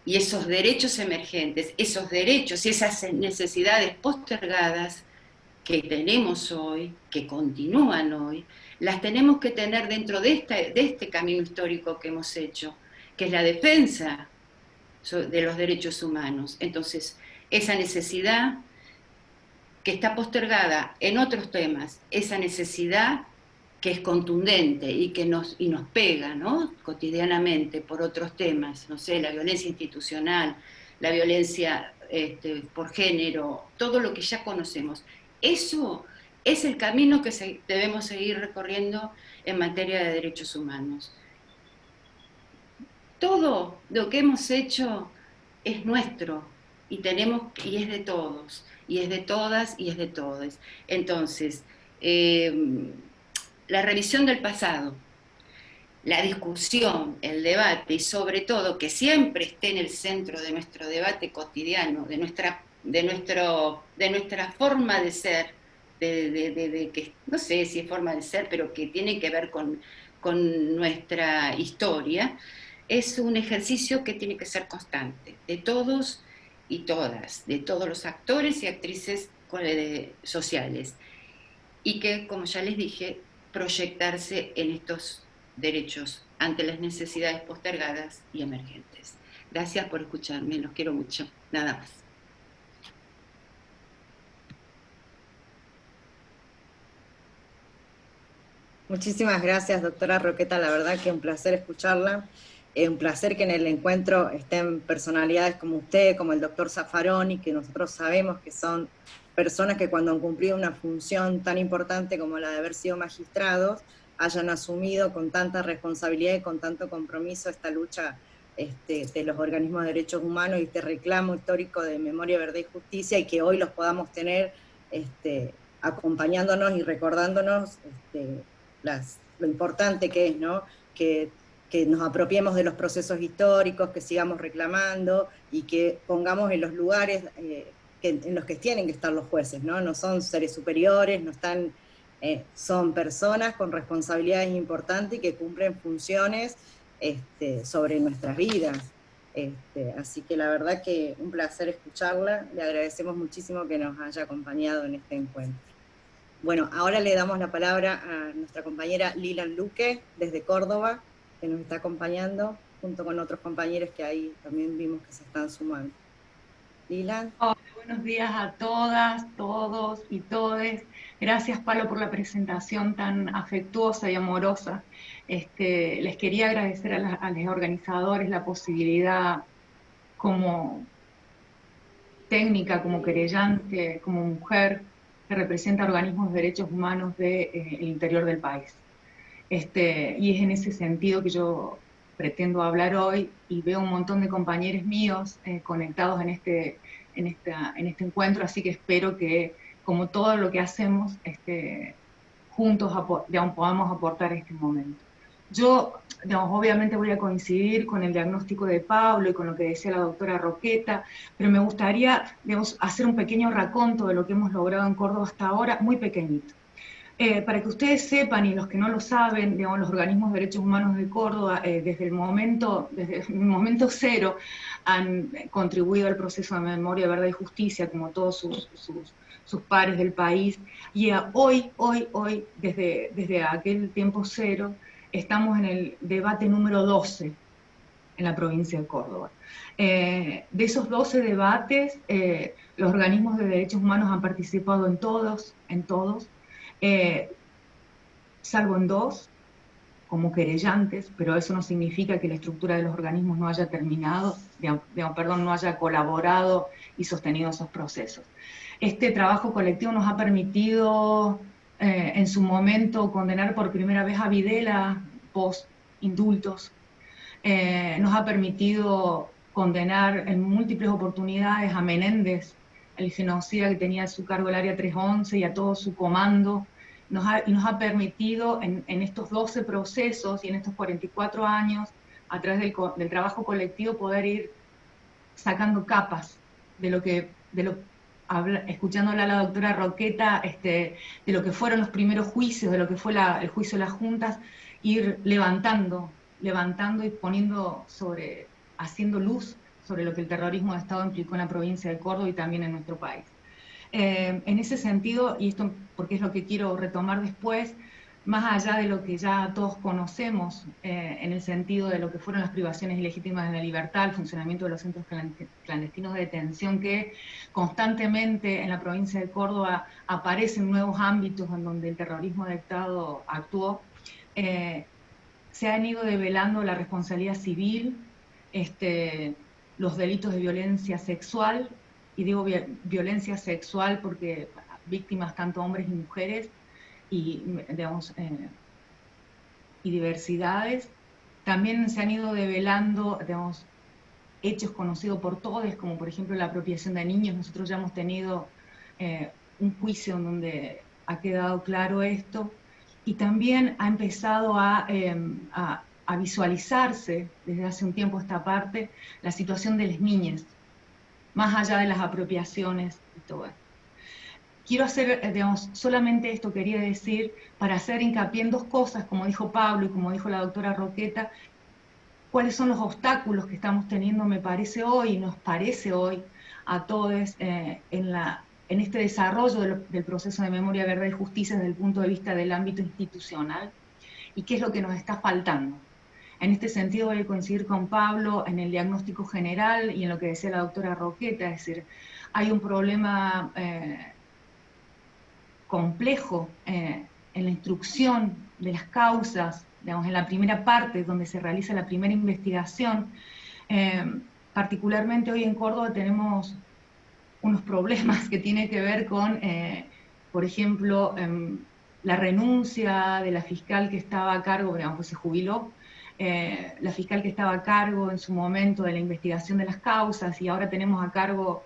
Y esos derechos emergentes, esos derechos y esas necesidades postergadas que tenemos hoy, que continúan hoy, las tenemos que tener dentro de este camino histórico que hemos hecho, que es la defensa de los derechos humanos. Entonces, esa necesidad que está postergada en otros temas, esa necesidad que es contundente y que nos pega, ¿no?, cotidianamente por otros temas, no sé, la violencia institucional, la violencia por género, todo lo que ya conocemos. Eso es el camino que debemos seguir recorriendo en materia de derechos humanos. Todo lo que hemos hecho es nuestro y es de todos, y es de todas y es de todos. Entonces, la revisión del pasado, la discusión, el debate y sobre todo que siempre esté en el centro de nuestro debate cotidiano, de nuestra forma de ser, que no sé si es forma de ser, pero que tiene que ver con nuestra historia, es un ejercicio que tiene que ser constante, de todos y todas, de todos los actores y actrices sociales, y que, como ya les dije, proyectarse en estos derechos ante las necesidades postergadas y emergentes. Gracias por escucharme, los quiero mucho. Nada más. Muchísimas gracias, doctora Roqueta, la verdad que un placer escucharla, un placer que en el encuentro estén personalidades como usted, como el doctor Zaffaroni, que nosotros sabemos que son personas que cuando han cumplido una función tan importante como la de haber sido magistrados, hayan asumido con tanta responsabilidad y con tanto compromiso esta lucha de los organismos de derechos humanos y este reclamo histórico de memoria, verdad y justicia, y que hoy los podamos tener acompañándonos y recordándonos lo importante que es, ¿no?, que nos apropiemos de los procesos históricos, que sigamos reclamando y que pongamos en los lugares en los que tienen que estar los jueces, ¿no? No son seres superiores, no están, son personas con responsabilidades importantes y que cumplen funciones sobre nuestras vidas. Así que la verdad que un placer escucharla, le agradecemos muchísimo que nos haya acompañado en este encuentro. Bueno, ahora le damos la palabra a nuestra compañera Lilan Luque, desde Córdoba, que nos está acompañando, junto con otros compañeros que ahí también vimos que se están sumando. Lilan. Hola, buenos días a todas, todos y todes. Gracias, Palo, por la presentación tan afectuosa y amorosa. Les quería agradecer a los organizadores la posibilidad, como técnica, como querellante, como mujer que representa organismos de derechos humanos del interior del país. Y es en ese sentido que yo pretendo hablar hoy, y veo un montón de compañeros míos conectados en este encuentro, así que espero que, como todo lo que hacemos, juntos podamos aportar este momento. Yo, obviamente voy a coincidir con el diagnóstico de Pablo y con lo que decía la doctora Roqueta, pero me gustaría hacer un pequeño raconto de lo que hemos logrado en Córdoba hasta ahora, muy pequeñito. Para que ustedes sepan, y los que no lo saben, digamos, los organismos de derechos humanos de Córdoba, desde el momento cero, han contribuido al proceso de memoria, verdad y justicia, como todos sus pares del país. Y hoy, desde aquel tiempo cero, estamos en el debate número 12 en la provincia de Córdoba. De esos 12 debates, los organismos de derechos humanos han participado en todos, salvo en 2, como querellantes, pero eso no significa que la estructura de los organismos no haya terminado, no haya colaborado y sostenido esos procesos. Este trabajo colectivo nos ha permitido, en su momento, condenar por primera vez a Videla, post-indultos. Nos ha permitido condenar en múltiples oportunidades a Menéndez, el genocida que tenía a su cargo el Área 311 y a todo su comando. Nos ha permitido en estos 12 procesos y en estos 44 años, a través del trabajo colectivo, poder ir sacando capas escuchándola a la doctora Roqueta, de lo que fueron los primeros juicios, de lo que fue el juicio de las juntas, ir levantando y haciendo luz sobre lo que el terrorismo de Estado implicó en la provincia de Córdoba y también en nuestro país. En ese sentido, y esto porque es lo que quiero retomar después, más allá de lo que ya todos conocemos, en el sentido de lo que fueron las privaciones ilegítimas de la libertad, el funcionamiento de los centros clandestinos de detención, que constantemente en la provincia de Córdoba aparecen nuevos ámbitos en donde el terrorismo de Estado actuó, se han ido develando la responsabilidad civil, los delitos de violencia sexual, y digo violencia sexual porque víctimas tanto hombres y mujeres, y diversidades. También se han ido develando, hechos conocidos por todos, como por ejemplo la apropiación de niños. Nosotros ya hemos tenido un juicio en donde ha quedado claro esto, y también ha empezado a visualizarse desde hace un tiempo esta parte la situación de las niñas, más allá de las apropiaciones y todo esto. Quiero hacer, solamente esto quería decir, para hacer hincapié en 2 cosas, como dijo Pablo y como dijo la doctora Roqueta, cuáles son los obstáculos que estamos teniendo, nos parece hoy, a todos en este desarrollo del proceso de memoria, verdad y justicia desde el punto de vista del ámbito institucional, y qué es lo que nos está faltando. En este sentido voy a coincidir con Pablo en el diagnóstico general y en lo que decía la doctora Roqueta, es decir, hay un problema complejo en la instrucción de las causas, en la primera parte donde se realiza la primera investigación. Particularmente hoy en Córdoba tenemos unos problemas que tienen que ver con, por ejemplo, la renuncia de la fiscal que estaba a cargo, pues se jubiló, la fiscal que estaba a cargo en su momento de la investigación de las causas, y ahora tenemos a cargo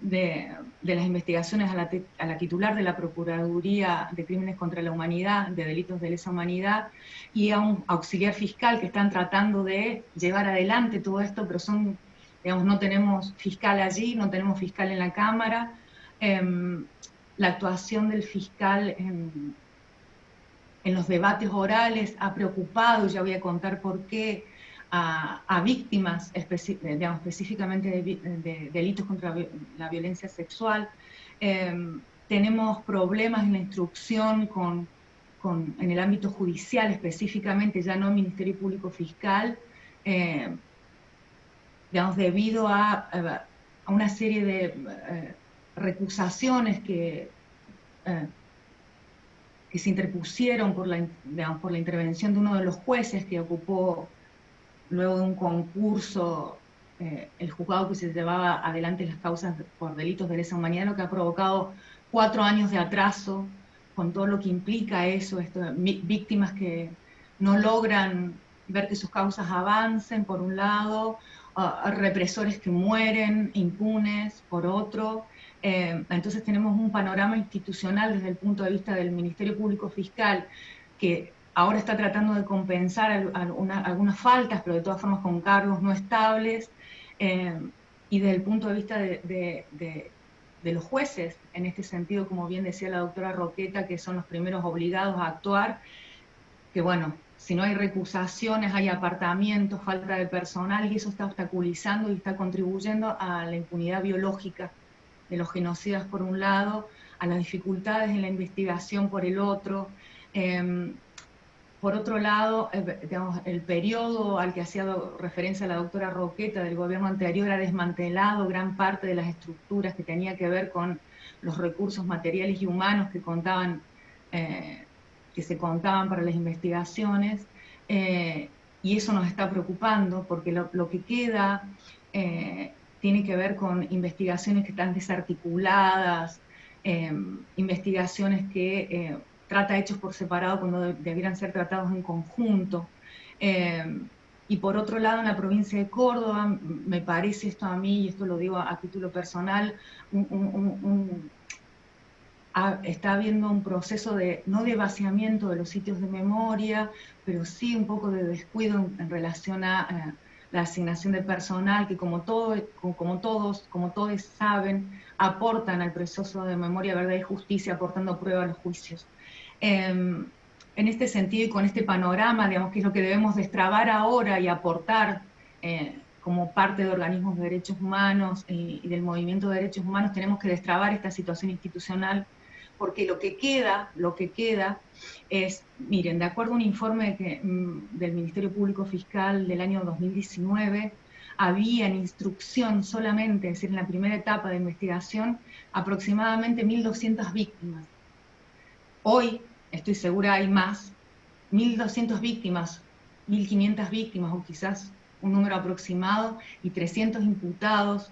de las investigaciones a la titular de la Procuraduría de Crímenes contra la Humanidad, de delitos de lesa humanidad, y a un auxiliar fiscal que están tratando de llevar adelante todo esto, pero no tenemos fiscal allí, no tenemos fiscal en la Cámara. La actuación del fiscal en los debates orales ha preocupado, y ya voy a contar por qué, a víctimas, específicamente de delitos contra la violencia sexual. Tenemos problemas en la instrucción en el ámbito judicial, específicamente, ya no Ministerio Público Fiscal, debido a una serie de recusaciones que se interpusieron por la intervención de uno de los jueces que ocupó, luego de un concurso, el juzgado que se llevaba adelante las causas por delitos de lesa humanidad, lo que ha provocado 4 años de atraso, con todo lo que implica eso, víctimas que no logran ver que sus causas avancen, por un lado, represores que mueren impunes, por otro. Entonces tenemos un panorama institucional desde el punto de vista del Ministerio Público Fiscal, que ahora está tratando de compensar algunas faltas, pero de todas formas con cargos no estables, y desde el punto de vista de de los jueces, en este sentido, como bien decía la doctora Roqueta, que son los primeros obligados a actuar, que bueno, si no hay recusaciones, hay apartamientos, falta de personal, y eso está obstaculizando y está contribuyendo a la impunidad biológica de los genocidas por un lado, a las dificultades en la investigación por el otro. Por otro lado, digamos, el periodo al que hacía referencia la doctora Roqueta del gobierno anterior ha desmantelado gran parte de las estructuras que tenía que ver con los recursos materiales y humanos que se contaban para las investigaciones, y eso nos está preocupando porque lo que queda tiene que ver con investigaciones que están desarticuladas, investigaciones que trata hechos por separado cuando debieran ser tratados en conjunto. Y por otro lado, en la provincia de Córdoba, me parece esto a mí, y esto lo digo a título personal, está habiendo un proceso no de vaciamiento de los sitios de memoria, pero sí un poco de descuido en relación a la asignación de personal, que como todos saben, aportan al proceso de memoria, verdad y justicia, aportando prueba a los juicios. En este sentido y con este panorama, digamos, que es lo que debemos destrabar ahora y aportar como parte de organismos de derechos humanos y del movimiento de derechos humanos, tenemos que destrabar esta situación institucional, porque lo que queda es, miren, de acuerdo a un informe del Ministerio Público Fiscal del año 2019, había en instrucción solamente, es decir, en la primera etapa de investigación, aproximadamente 1.200 víctimas. Hoy, estoy segura, hay más, 1.200 víctimas, 1.500 víctimas, o quizás un número aproximado, y 300 imputados.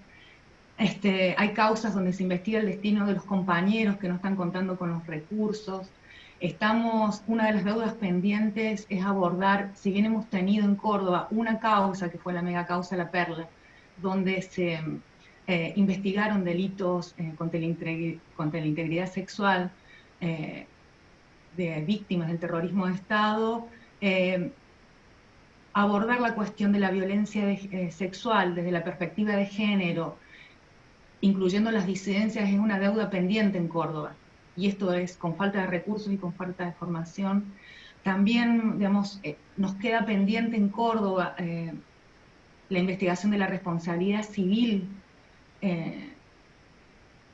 Hay causas donde se investiga el destino de los compañeros que no están contando con los recursos. Una de las deudas pendientes es abordar, si bien hemos tenido en Córdoba una causa, que fue la mega causa La Perla, donde se investigaron delitos contra la integridad sexual de víctimas del terrorismo de Estado, abordar la cuestión de la violencia sexual desde la perspectiva de género, incluyendo las disidencias, es una deuda pendiente en Córdoba. Y esto es con falta de recursos y con falta de formación. También, digamos, nos queda pendiente en Córdoba la investigación de la responsabilidad civil,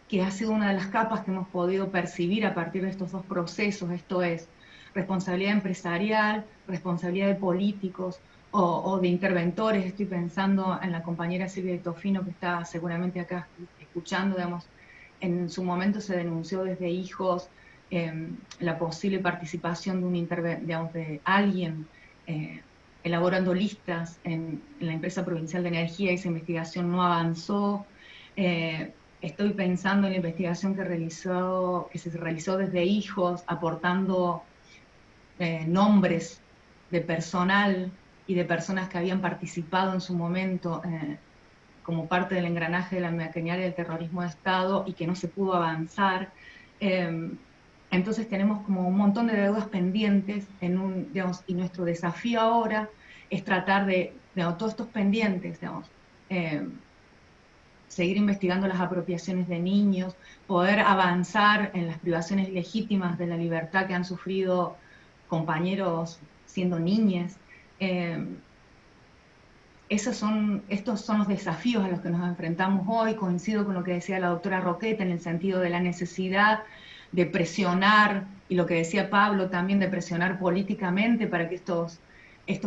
que ha sido una de las capas que hemos podido percibir a partir de estos dos procesos, esto es, responsabilidad empresarial, responsabilidad de políticos o de interventores. Estoy pensando en la compañera Silvia de Tofino, que está seguramente acá escuchando, digamos, en su momento se denunció desde Hijos la posible participación de alguien elaborando listas en la empresa provincial de energía, y esa investigación no avanzó. Estoy pensando en la investigación que se realizó desde Hijos, aportando nombres de personal y de personas que habían participado en su momento como parte del engranaje de la maquinaria del terrorismo de Estado, y que no se pudo avanzar. Entonces tenemos como un montón de deudas pendientes, digamos, y nuestro desafío ahora es tratar de todos estos pendientes, digamos, seguir investigando las apropiaciones de niños, poder avanzar en las privaciones legítimas de la libertad que han sufrido compañeros siendo niñes. Estos son los desafíos a los que nos enfrentamos hoy. Coincido con lo que decía la doctora Roqueta en el sentido de la necesidad de presionar, y lo que decía Pablo también, de presionar políticamente para que estos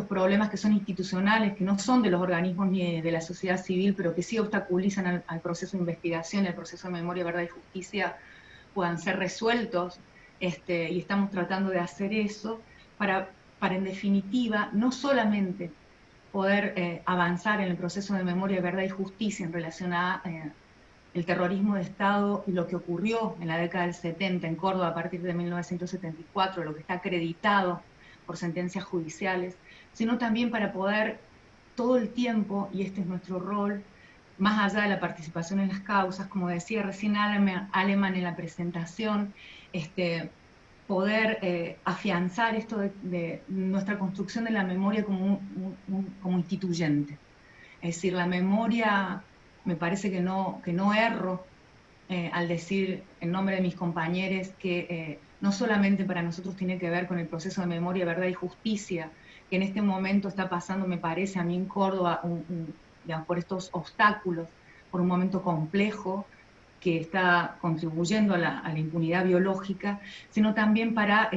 problemas que son institucionales, que no son de los organismos ni de la sociedad civil, pero que sí obstaculizan al proceso de investigación, al proceso de memoria, verdad y justicia, puedan ser resueltos, y estamos tratando de hacer eso para en definitiva, no solamente poder avanzar en el proceso de memoria, verdad y justicia en relación a el terrorismo de Estado y lo que ocurrió en la década del 70 en Córdoba a partir de 1974, lo que está acreditado por sentencias judiciales, sino también para poder todo el tiempo, y este es nuestro rol, más allá de la participación en las causas, como decía recién Aleman en la presentación, poder afianzar esto de nuestra construcción de la memoria como instituyente. Es decir, la memoria, me parece que no erro, al decir en nombre de mis compañeros que no solamente para nosotros tiene que ver con el proceso de memoria, verdad y justicia, que en este momento está pasando, me parece a mí en Córdoba, digamos, por estos obstáculos, por un momento complejo que está contribuyendo a la impunidad biológica, sino también para,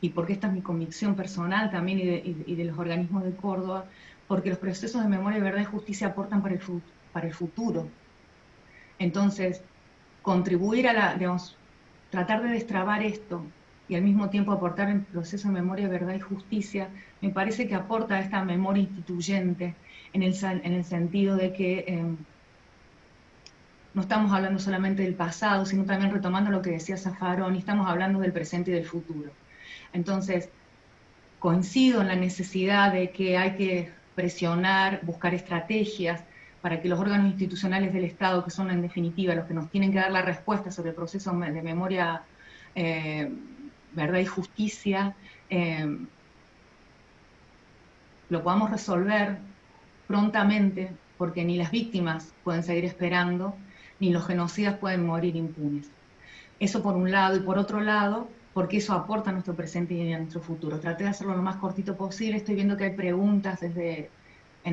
y porque esta es mi convicción personal también y de los organismos de Córdoba, porque los procesos de memoria, verdad y justicia aportan para el futuro. Entonces, contribuir a digamos, tratar de destrabar esto y al mismo tiempo aportar el proceso de memoria, verdad y justicia, me parece que aporta a esta memoria instituyente en el sentido de que no estamos hablando solamente del pasado, sino también retomando lo que decía Zaffaroni, estamos hablando del presente y del futuro. Entonces, coincido en la necesidad de que hay que presionar, buscar estrategias para que los órganos institucionales del Estado, que son en definitiva los que nos tienen que dar la respuesta sobre el proceso de memoria, verdad y justicia, lo podamos resolver prontamente, porque ni las víctimas pueden seguir esperando, ni los genocidas pueden morir impunes. Eso por un lado, y por otro lado, porque eso aporta a nuestro presente y a nuestro futuro. Traté de hacerlo lo más cortito posible, estoy viendo que hay preguntas en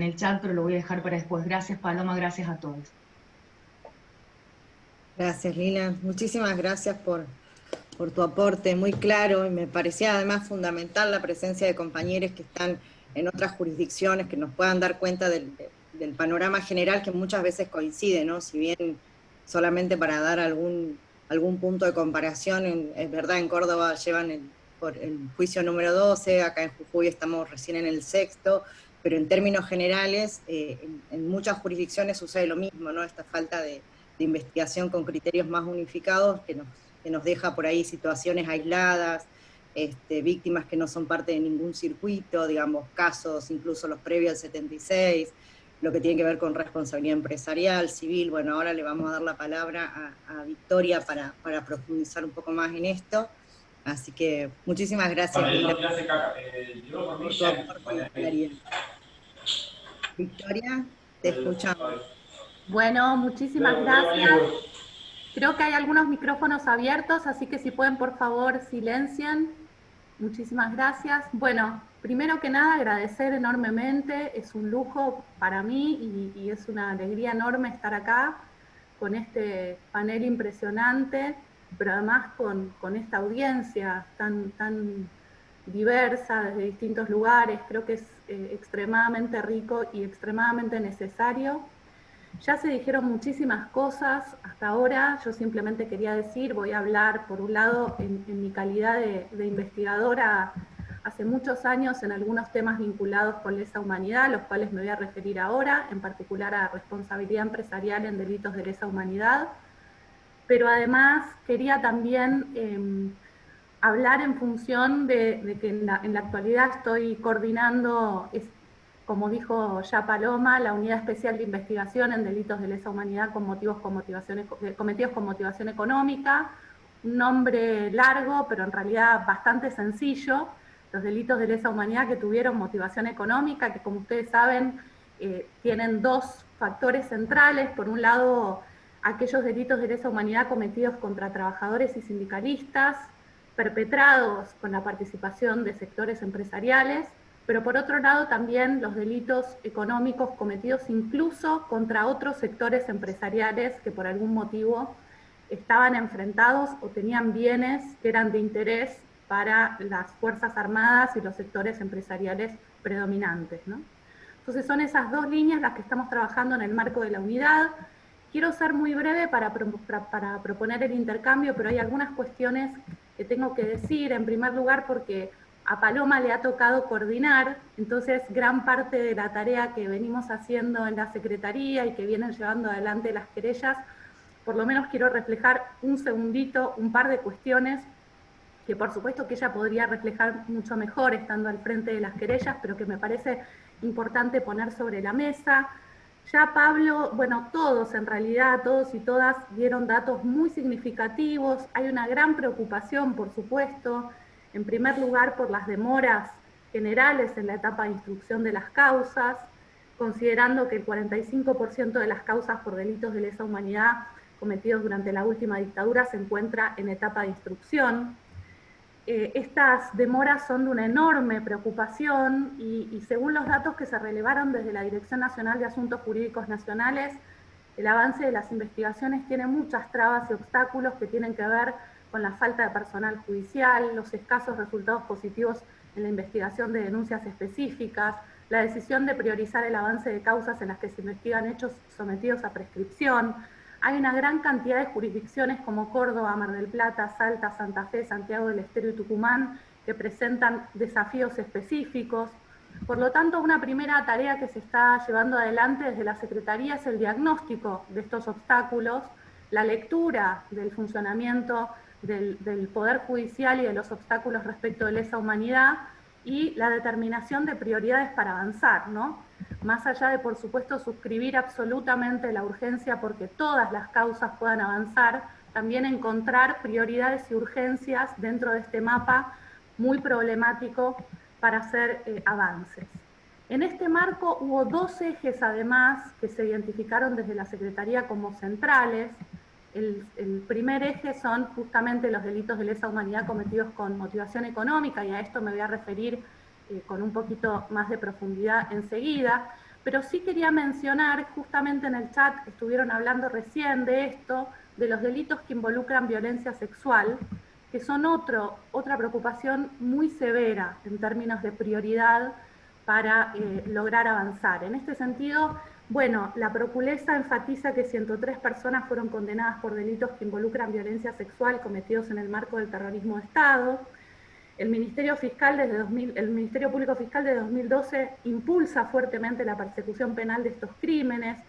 el chat, pero lo voy a dejar para después. Gracias, Paloma, gracias a todos. Gracias, Lina. Muchísimas gracias por tu aporte muy claro, y me parecía además fundamental la presencia de compañeros que están en otras jurisdicciones, que nos puedan dar cuenta del panorama general que muchas veces coincide, ¿no? Si bien solamente para dar algún punto de comparación, es verdad, en Córdoba llevan por el juicio número 12, acá en Jujuy estamos recién en el 6º, pero en términos generales, en muchas jurisdicciones sucede lo mismo, ¿no? Esta falta de investigación con criterios más unificados que nos deja por ahí situaciones aisladas, víctimas que no son parte de ningún circuito, digamos, casos incluso los previos al 76, lo que tiene que ver con responsabilidad empresarial, civil. Bueno, ahora le vamos a dar la palabra a Victoria para profundizar un poco más en esto. Así que muchísimas gracias. Victoria, te escuchamos. Bueno, muchísimas gracias. Creo que hay algunos micrófonos abiertos, así que si pueden, por favor, silencien. Muchísimas gracias. Bueno, primero que nada, agradecer enormemente. Es un lujo para mí y es una alegría enorme estar acá con este panel impresionante, pero además con esta audiencia tan diversa desde distintos lugares. Creo que es extremadamente rico y extremadamente necesario. Ya se dijeron muchísimas cosas hasta ahora. Yo simplemente quería decir, voy a hablar por un lado en mi calidad de investigadora hace muchos años en algunos temas vinculados con lesa humanidad, a los cuales me voy a referir ahora, en particular a responsabilidad empresarial en delitos de lesa humanidad, pero además quería también hablar en función de que en la actualidad estoy coordinando, como dijo ya Paloma, la Unidad Especial de Investigación en Delitos de Lesa Humanidad cometidos con motivación económica, un nombre largo, pero en realidad bastante sencillo, los delitos de lesa humanidad que tuvieron motivación económica, que como ustedes saben, tienen dos factores centrales. Por un lado, aquellos delitos de lesa humanidad cometidos contra trabajadores y sindicalistas, perpetrados con la participación de sectores empresariales, pero por otro lado también los delitos económicos cometidos incluso contra otros sectores empresariales que por algún motivo estaban enfrentados o tenían bienes que eran de interés para las Fuerzas Armadas y los sectores empresariales predominantes, ¿no? Entonces son esas dos líneas las que estamos trabajando en el marco de la unidad. Quiero ser muy breve para proponer el intercambio, pero hay algunas cuestiones que tengo que decir. En primer lugar, porque a Paloma le ha tocado coordinar, entonces gran parte de la tarea que venimos haciendo en la Secretaría y que vienen llevando adelante las querellas, por lo menos quiero reflejar un segundito, un par de cuestiones que por supuesto que ella podría reflejar mucho mejor estando al frente de las querellas, pero que me parece importante poner sobre la mesa. Ya Pablo, bueno, todos en realidad, todos y todas dieron datos muy significativos. Hay una gran preocupación, por supuesto, en primer lugar por las demoras generales en la etapa de instrucción de las causas, considerando que el 45% de las causas por delitos de lesa humanidad cometidos durante la última dictadura se encuentra en etapa de instrucción. Estas demoras son de una enorme preocupación y según los datos que se relevaron desde la Dirección Nacional de Asuntos Jurídicos Nacionales, el avance de las investigaciones tiene muchas trabas y obstáculos que tienen que ver con la falta de personal judicial, los escasos resultados positivos en la investigación de denuncias específicas, la decisión de priorizar el avance de causas en las que se investigan hechos sometidos a prescripción. Hay una gran cantidad de jurisdicciones como Córdoba, Mar del Plata, Salta, Santa Fe, Santiago del Estero y Tucumán que presentan desafíos específicos. Por lo tanto, una primera tarea que se está llevando adelante desde la Secretaría es el diagnóstico de estos obstáculos, la lectura del funcionamiento del Poder Judicial y de los obstáculos respecto de lesa humanidad y la determinación de prioridades para avanzar, ¿no? Más allá de, por supuesto, suscribir absolutamente la urgencia porque todas las causas puedan avanzar, también encontrar prioridades y urgencias dentro de este mapa muy problemático para hacer avances. En este marco hubo 2 ejes además que se identificaron desde la Secretaría como centrales. El primer eje son justamente los delitos de lesa humanidad cometidos con motivación económica, y a esto me voy a referir con un poquito más de profundidad enseguida, pero sí quería mencionar, justamente en el chat estuvieron hablando recién de esto, de los delitos que involucran violencia sexual, que son otra preocupación muy severa en términos de prioridad para lograr avanzar. En este sentido, bueno, la Proculesa enfatiza que 103 personas fueron condenadas por delitos que involucran violencia sexual cometidos en el marco del terrorismo de Estado. El Ministerio Público Fiscal de 2012 impulsa fuertemente la persecución penal de estos crímenes,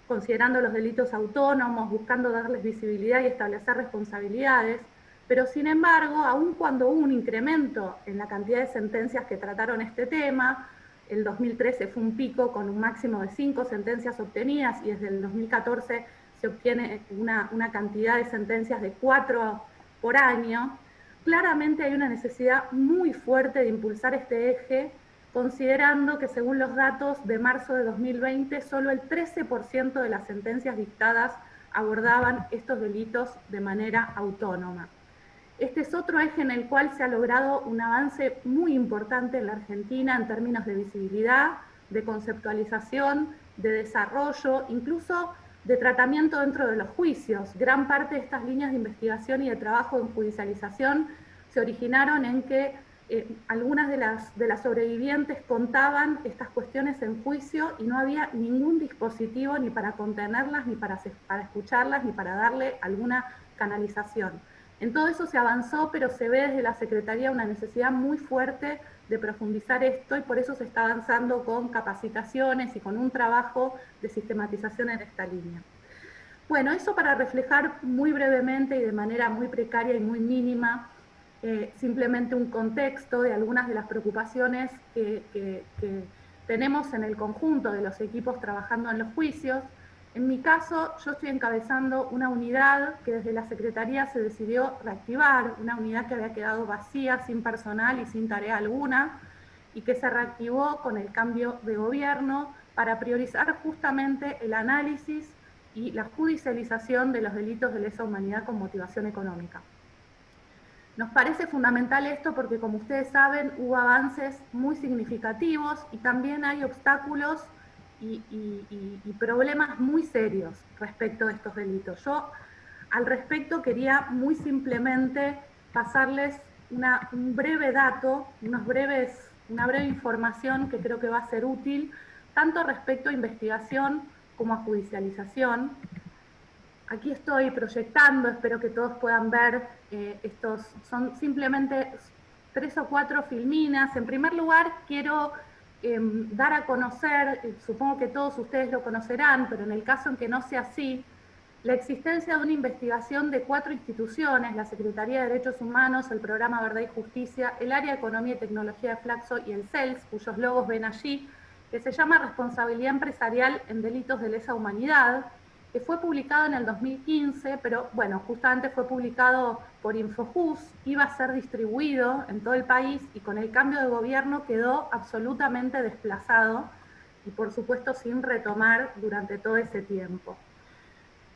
considerando los delitos autónomos, buscando darles visibilidad y establecer responsabilidades, pero sin embargo, aun cuando hubo un incremento en la cantidad de sentencias que trataron este tema, el 2013 fue un pico con un máximo de 5 sentencias obtenidas y desde el 2014 se obtiene una cantidad de sentencias de 4 por año. Claramente hay una necesidad muy fuerte de impulsar este eje, considerando que según los datos de marzo de 2020, solo el 13% de las sentencias dictadas abordaban estos delitos de manera autónoma. Este es otro eje en el cual se ha logrado un avance muy importante en la Argentina en términos de visibilidad, de conceptualización, de desarrollo, incluso de tratamiento dentro de los juicios. Gran parte de estas líneas de investigación y de trabajo en judicialización se originaron en que algunas de las sobrevivientes contaban estas cuestiones en juicio y no había ningún dispositivo ni para contenerlas, ni para escucharlas, ni para darle alguna canalización. En todo eso se avanzó, pero se ve desde la Secretaría una necesidad muy fuerte de profundizar esto y por eso se está avanzando con capacitaciones y con un trabajo de sistematización en esta línea. Bueno, eso para reflejar muy brevemente y de manera muy precaria y muy mínima simplemente un contexto de algunas de las preocupaciones que tenemos en el conjunto de los equipos trabajando en los juicios. En mi caso, yo estoy encabezando una unidad que desde la Secretaría se decidió reactivar, una unidad que había quedado vacía, sin personal y sin tarea alguna, y que se reactivó con el cambio de gobierno para priorizar justamente el análisis y la judicialización de los delitos de lesa humanidad con motivación económica. Nos parece fundamental esto porque, como ustedes saben, hubo avances muy significativos y también hay obstáculos y problemas muy serios respecto de estos delitos. Yo, al respecto, quería muy simplemente pasarles un breve dato, una breve información que creo que va a ser útil, tanto respecto a investigación como a judicialización. Aquí estoy proyectando, espero que todos puedan ver, estos son simplemente 3 o 4 filminas. En primer lugar, quiero dar a conocer, supongo que todos ustedes lo conocerán, pero en el caso en que no sea así, la existencia de una investigación de 4 instituciones, la Secretaría de Derechos Humanos, el Programa Verdad y Justicia, el Área de Economía y Tecnología de Flaxo y el CELS, cuyos logos ven allí, que se llama Responsabilidad Empresarial en Delitos de Lesa Humanidad, que fue publicado en el 2015, pero bueno, justamente fue publicado por Infojus, iba a ser distribuido en todo el país y con el cambio de gobierno quedó absolutamente desplazado y por supuesto sin retomar durante todo ese tiempo.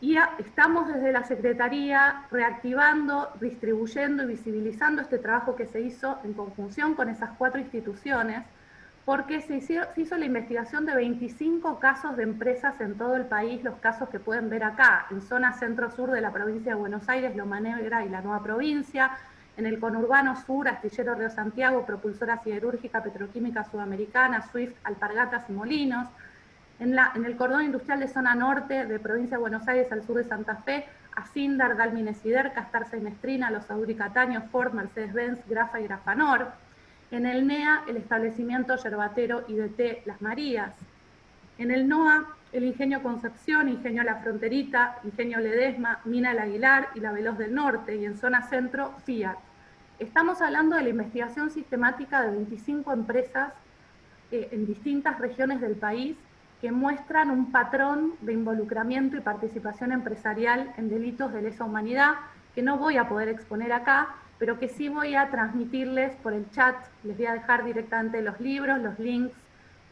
Y estamos desde la Secretaría reactivando, distribuyendo y visibilizando este trabajo que se hizo en conjunción con esas 4 instituciones, porque se hizo la investigación de 25 casos de empresas en todo el país, los casos que pueden ver acá, en zona centro-sur de la provincia de Buenos Aires, Loma Negra y la Nueva Provincia, en el conurbano sur, Astillero Río Santiago, Propulsora Siderúrgica, Petroquímica Sudamericana, Swift, Alpargatas y Molinos, en el cordón industrial de zona norte de provincia de Buenos Aires al sur de Santa Fe, Asindar, Dalminesider, Castarza y Mestrina, Los Auri Cataño, Ford, Mercedes-Benz, Grafa y Grafanor. En el NEA, el establecimiento yerbatero IDT Las Marías. En el NOA, el Ingenio Concepción, Ingenio La Fronterita, Ingenio Ledesma, Mina El Aguilar y La Veloz del Norte, y en zona centro, Fiat. Estamos hablando de la investigación sistemática de 25 empresas en distintas regiones del país que muestran un patrón de involucramiento y participación empresarial en delitos de lesa humanidad, que no voy a poder exponer acá, pero que sí voy a transmitirles por el chat. Les voy a dejar directamente los libros, los links,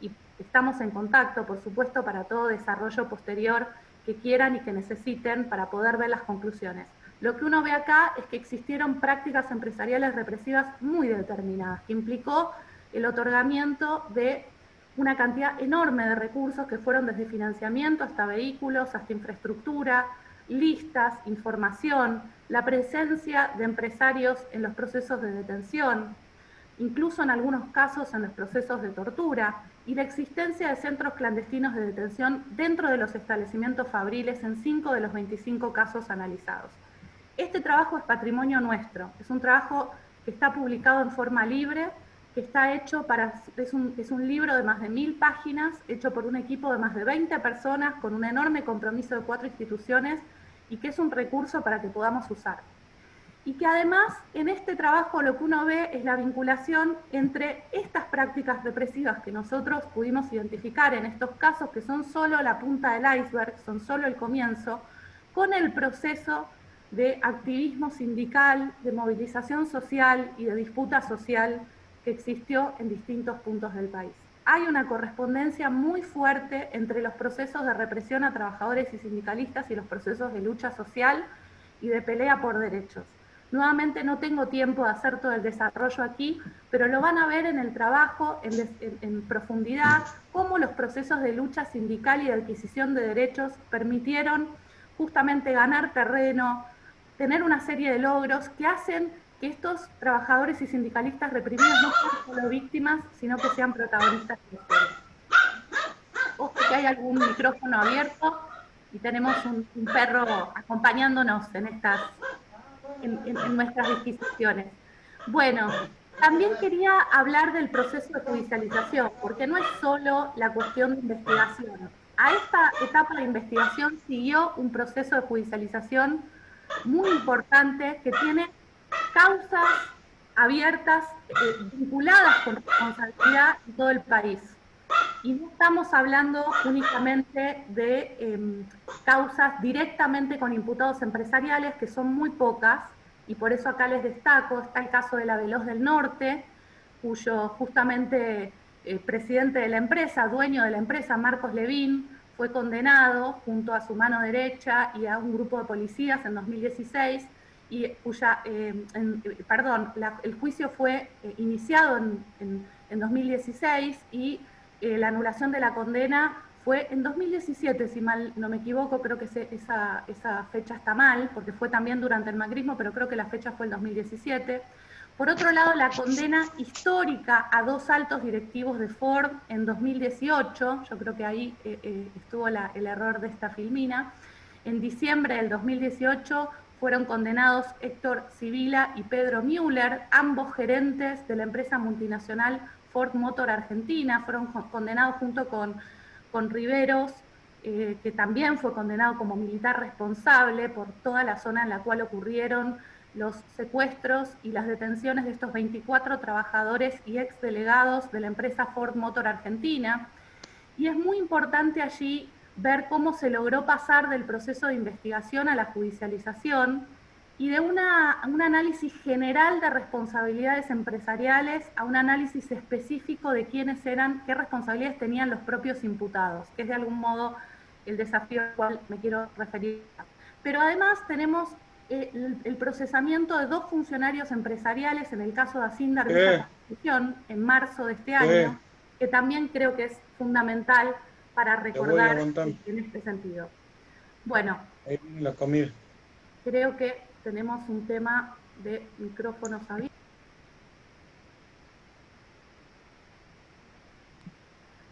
y estamos en contacto, por supuesto, para todo desarrollo posterior que quieran y que necesiten para poder ver las conclusiones. Lo que uno ve acá es que existieron prácticas empresariales represivas muy determinadas, que implicó el otorgamiento de una cantidad enorme de recursos que fueron desde financiamiento hasta vehículos, hasta infraestructura, listas, información, la presencia de empresarios en los procesos de detención, incluso en algunos casos en los procesos de tortura, y la existencia de centros clandestinos de detención dentro de los establecimientos fabriles en 5 de los 25 casos analizados. Este trabajo es patrimonio nuestro, es un trabajo que está publicado en forma libre, que está hecho es un libro de más de 1000 páginas, hecho por un equipo de más de 20 personas, con un enorme compromiso de 4 instituciones, y que es un recurso para que podamos usar. Y que además, en este trabajo lo que uno ve es la vinculación entre estas prácticas represivas que nosotros pudimos identificar en estos casos, que son solo la punta del iceberg, son solo el comienzo, con el proceso de activismo sindical, de movilización social y de disputa social que existió en distintos puntos del país. Hay una correspondencia muy fuerte entre los procesos de represión a trabajadores y sindicalistas y los procesos de lucha social y de pelea por derechos. Nuevamente no tengo tiempo de hacer todo el desarrollo aquí, pero lo van a ver en el trabajo en profundidad, cómo los procesos de lucha sindical y de adquisición de derechos permitieron justamente ganar terreno, tener una serie de logros que hacen que estos trabajadores y sindicalistas reprimidos no sean solo víctimas, sino que sean protagonistas de la historia. Ojo que hay algún micrófono abierto y tenemos un perro acompañándonos en nuestras disquisiciones. Bueno, también quería hablar del proceso de judicialización, porque no es solo la cuestión de investigación. A esta etapa de investigación siguió un proceso de judicialización muy importante que tiene causas abiertas vinculadas con responsabilidad en todo el país. Y no estamos hablando únicamente de causas directamente con imputados empresariales, que son muy pocas, y por eso acá les destaco. Está el caso de La Veloz del Norte, cuyo justamente presidente de la empresa, dueño de la empresa, Marcos Levín, fue condenado junto a su mano derecha y a un grupo de policías en 2016, y el juicio fue iniciado en 2016 y la anulación de la condena fue en 2017, si mal no me equivoco. Creo que esa fecha está mal, porque fue también durante el macrismo, pero creo que la fecha fue el 2017. Por otro lado, la condena histórica a 2 altos directivos de Ford en 2018, yo creo que ahí estuvo el error de esta filmina. En diciembre del 2018 fueron condenados Héctor Sibila y Pedro Müller, ambos gerentes de la empresa multinacional Ford Motor Argentina. Fueron condenados junto con Riveros, que también fue condenado como militar responsable por toda la zona en la cual ocurrieron los secuestros y las detenciones de estos 24 trabajadores y exdelegados de la empresa Ford Motor Argentina. Y es muy importante allí ver cómo se logró pasar del proceso de investigación a la judicialización, y de un análisis general de responsabilidades empresariales a un análisis específico de quiénes eran, qué responsabilidades tenían los propios imputados, que es de algún modo el desafío al cual me quiero referir. Pero además tenemos el procesamiento de 2 funcionarios empresariales, en el caso de Acindar Villa Constitución, en marzo de este año, que también creo que es fundamental para recordar en este sentido. Bueno, ahí viene la comida. Creo que tenemos un tema de micrófonos abiertos.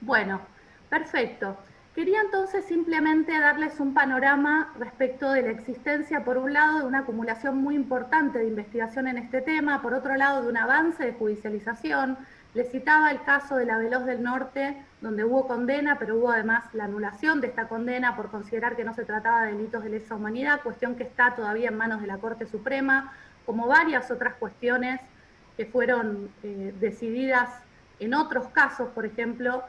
Bueno, perfecto. Quería entonces simplemente darles un panorama respecto de la existencia, por un lado, de una acumulación muy importante de investigación en este tema, por otro lado, de un avance de judicialización. Les citaba el caso de la Veloz del Norte, donde hubo condena, pero hubo además la anulación de esta condena por considerar que no se trataba de delitos de lesa humanidad, cuestión que está todavía en manos de la Corte Suprema, como varias otras cuestiones que fueron decididas en otros casos, por ejemplo,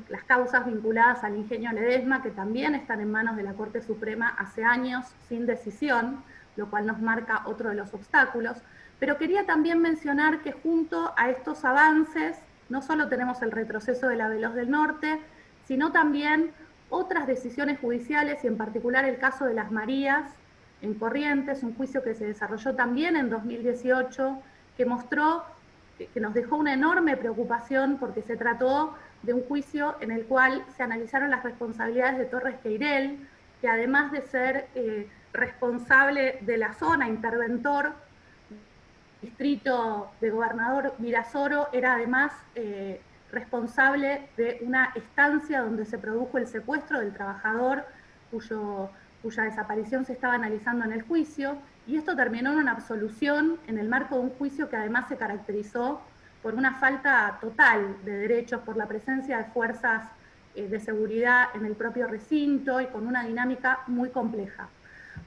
las causas vinculadas al ingenio Ledesma, que también están en manos de la Corte Suprema hace años sin decisión, lo cual nos marca otro de los obstáculos. Pero quería también mencionar que junto a estos avances, no solo tenemos el retroceso de la Veloz del Norte, sino también otras decisiones judiciales, y en particular el caso de Las Marías en Corrientes, un juicio que se desarrolló también en 2018, que mostró, que nos dejó una enorme preocupación porque se trató de un juicio en el cual se analizaron las responsabilidades de Torres Queirel, que además de ser responsable de la zona, interventor, distrito de gobernador Virasoro, era además responsable de una estancia donde se produjo el secuestro del trabajador cuya desaparición se estaba analizando en el juicio, y esto terminó en una absolución en el marco de un juicio que además se caracterizó por una falta total de derechos, por la presencia de fuerzas de seguridad en el propio recinto y con una dinámica muy compleja.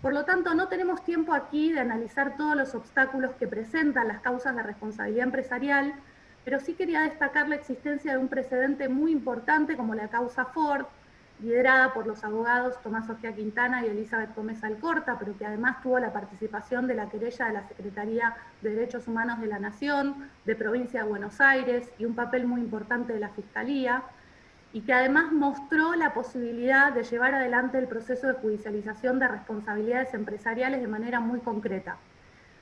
Por lo tanto, no tenemos tiempo aquí de analizar todos los obstáculos que presentan las causas de responsabilidad empresarial, pero sí quería destacar la existencia de un precedente muy importante como la causa Ford, liderada por los abogados Tomás Ojea Quintana y Elizabeth Gómez Alcorta, pero que además tuvo la participación de la querella de la Secretaría de Derechos Humanos de la Nación, de Provincia de Buenos Aires, y un papel muy importante de la Fiscalía, y que además mostró la posibilidad de llevar adelante el proceso de judicialización de responsabilidades empresariales de manera muy concreta.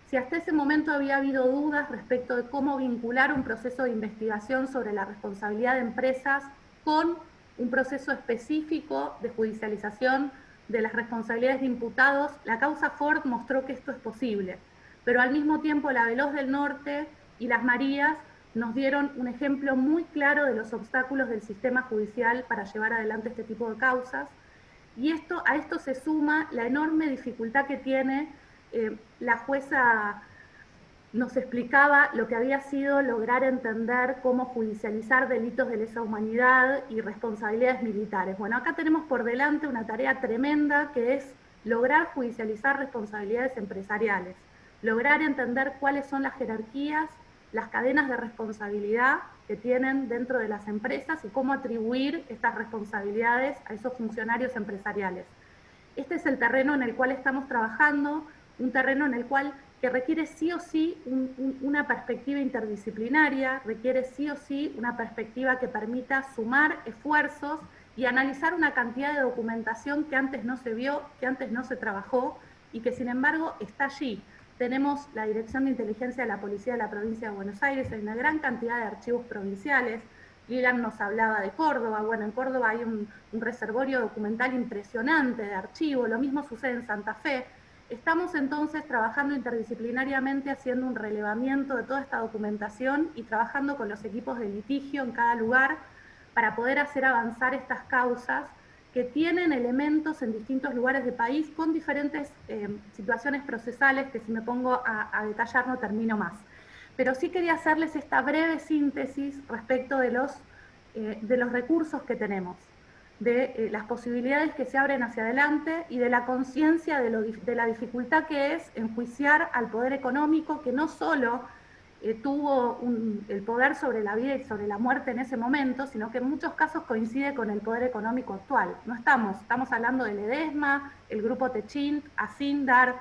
Si hasta ese momento había habido dudas respecto de cómo vincular un proceso de investigación sobre la responsabilidad de empresas con un proceso específico de judicialización de las responsabilidades de imputados, la causa Ford mostró que esto es posible, pero al mismo tiempo la Veloz del Norte y Las Marías nos dieron un ejemplo muy claro de los obstáculos del sistema judicial para llevar adelante este tipo de causas, y a esto se suma la enorme dificultad que tiene la jueza. Nos explicaba lo que había sido lograr entender cómo judicializar delitos de lesa humanidad y responsabilidades militares. Bueno, acá tenemos por delante una tarea tremenda que es lograr judicializar responsabilidades empresariales, lograr entender cuáles son las jerarquías, las cadenas de responsabilidad que tienen dentro de las empresas y cómo atribuir estas responsabilidades a esos funcionarios empresariales. Este es el terreno en el cual estamos trabajando, un terreno en el cual que requiere sí o sí una perspectiva interdisciplinaria, requiere sí o sí una perspectiva que permita sumar esfuerzos y analizar una cantidad de documentación que antes no se vio, que antes no se trabajó y que sin embargo está allí. Tenemos la Dirección de Inteligencia de la Policía de la Provincia de Buenos Aires, hay una gran cantidad de archivos provinciales. Lilian nos hablaba de Córdoba, bueno, en Córdoba hay un reservorio documental impresionante de archivos, lo mismo sucede en Santa Fe. Estamos entonces trabajando interdisciplinariamente, haciendo un relevamiento de toda esta documentación y trabajando con los equipos de litigio en cada lugar para poder hacer avanzar estas causas que tienen elementos en distintos lugares del país con diferentes situaciones procesales que si me pongo a detallar no termino más. Pero sí quería hacerles esta breve síntesis respecto de los recursos que tenemos, de las posibilidades que se abren hacia adelante y de la conciencia de la dificultad que es enjuiciar al poder económico, que no solo tuvo el poder sobre la vida y sobre la muerte en ese momento, sino que en muchos casos coincide con el poder económico actual. No estamos hablando de Ledesma, el grupo Techint, Acindar,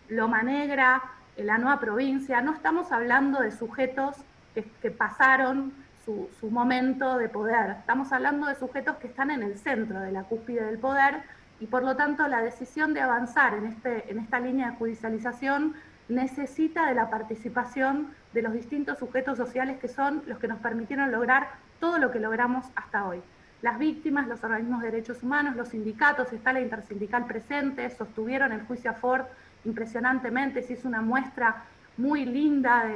Loma Negra, la nueva provincia, no estamos hablando de sujetos que pasaron su momento de poder, estamos hablando de sujetos que están en el centro de la cúspide del poder, y por lo tanto la decisión de avanzar en esta línea de judicialización necesita de la participación de los distintos sujetos sociales que son los que nos permitieron lograr todo lo que logramos hasta hoy. Las víctimas, los organismos de derechos humanos, los sindicatos, está la intersindical presente, sostuvieron el juicio a Ford impresionantemente, se hizo una muestra muy linda,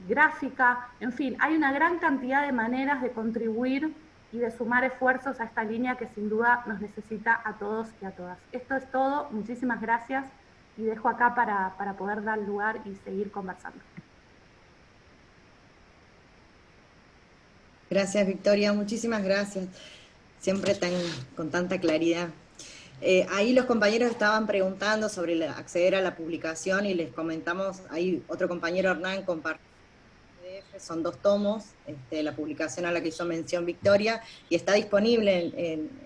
gráfica, en fin, hay una gran cantidad de maneras de contribuir y de sumar esfuerzos a esta línea que sin duda nos necesita a todos y a todas. Esto es todo, muchísimas gracias, y dejo acá para poder dar lugar y seguir conversando. Gracias, Victoria, muchísimas gracias, siempre con tanta claridad. Ahí los compañeros estaban preguntando sobre acceder a la publicación y les comentamos, ahí otro compañero Hernán compartió, son 2 tomos, la publicación a la que yo mencioné, Victoria, y está disponible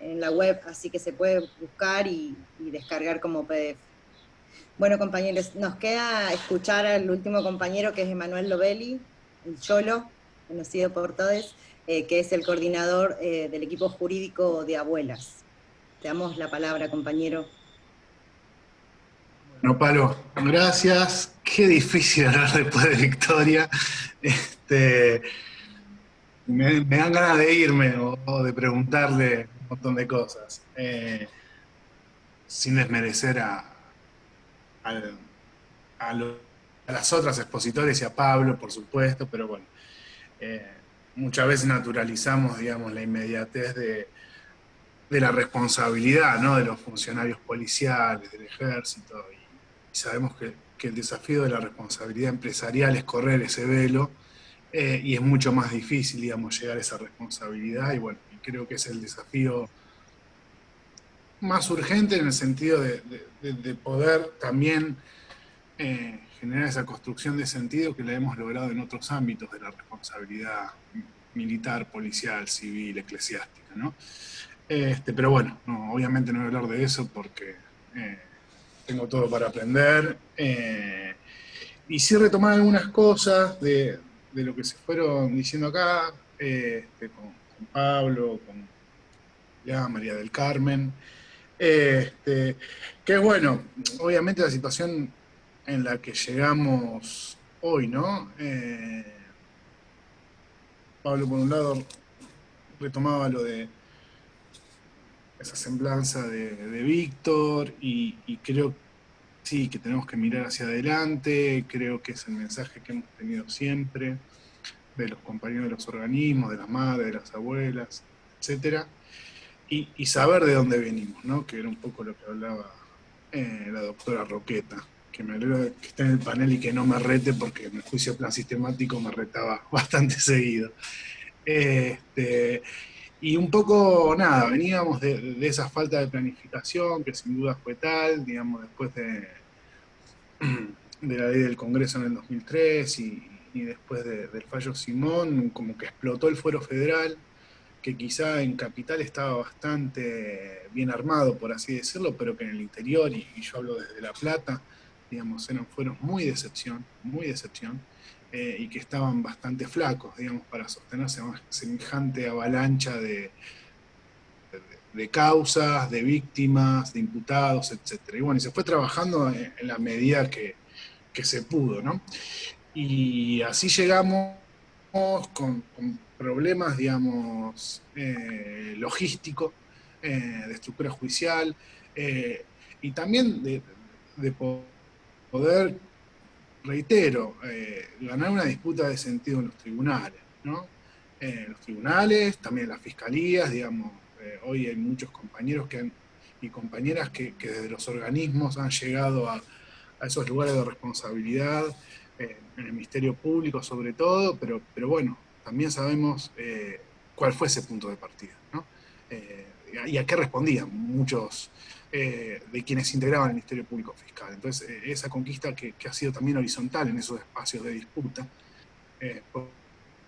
en la web, así que se puede buscar y descargar como PDF. Bueno, compañeros, nos queda escuchar al último compañero, que es Emanuel Lovelli, el Cholo, conocido por todos, que es el coordinador del equipo jurídico de Abuelas. Te damos la palabra, compañero. Bueno, Palo, gracias. Qué difícil hablar después de Victoria. Me dan ganas de irme o de preguntarle un montón de cosas, sin desmerecer a las otras expositores y a Pablo, por supuesto, pero bueno, muchas veces naturalizamos, digamos, la inmediatez de la responsabilidad, ¿no?, de los funcionarios policiales, del ejército, y sabemos que el desafío de la responsabilidad empresarial es correr ese velo, y es mucho más difícil, digamos, llegar a esa responsabilidad, y bueno, creo que es el desafío más urgente en el sentido de poder también generar esa construcción de sentido que la hemos logrado en otros ámbitos de la responsabilidad militar, policial, civil, eclesiástica, ¿no? Pero bueno, no, obviamente no voy a hablar de eso porque tengo todo para aprender. Y sí retomar algunas cosas de lo que se fueron diciendo acá, con Pablo, con María del Carmen. Que es bueno, obviamente la situación en la que llegamos hoy, ¿no? Pablo, por un lado, retomaba lo de esa semblanza de Víctor, y creo sí que tenemos que mirar hacia adelante, creo que es el mensaje que hemos tenido siempre, de los compañeros de los organismos, de las madres, de las abuelas, etcétera, y saber de dónde venimos, ¿no? Que era un poco lo que hablaba la doctora Roqueta, que me alegro de que esté en el panel y que no me rete, porque en el juicio de plan sistemático me retaba bastante seguido. Y un poco, nada, veníamos de esa falta de planificación, que sin duda fue tal, digamos, después de la ley del Congreso en el 2003 y después del fallo Simón, como que explotó el fuero federal, que quizá en Capital estaba bastante bien armado, por así decirlo, pero que en el interior, y yo hablo desde La Plata, digamos, eran fueros muy de excepción, y que estaban bastante flacos, digamos, para sostenerse a semejante avalancha de causas, de víctimas, de imputados, etc. Y bueno, y se fue trabajando en la medida que se pudo, ¿no? Y así llegamos con problemas, digamos, logísticos, de estructura judicial, y también de poder, reitero, ganar una disputa de sentido en los tribunales, ¿no? Los tribunales, también las fiscalías, digamos, hoy hay muchos compañeros y compañeras que desde los organismos han llegado a esos lugares de responsabilidad, en el Ministerio Público sobre todo, pero bueno, también sabemos cuál fue ese punto de partida, ¿no? Y a qué respondían muchos de quienes integraban el Ministerio Público Fiscal. Entonces, esa conquista que ha sido también horizontal en esos espacios de disputa.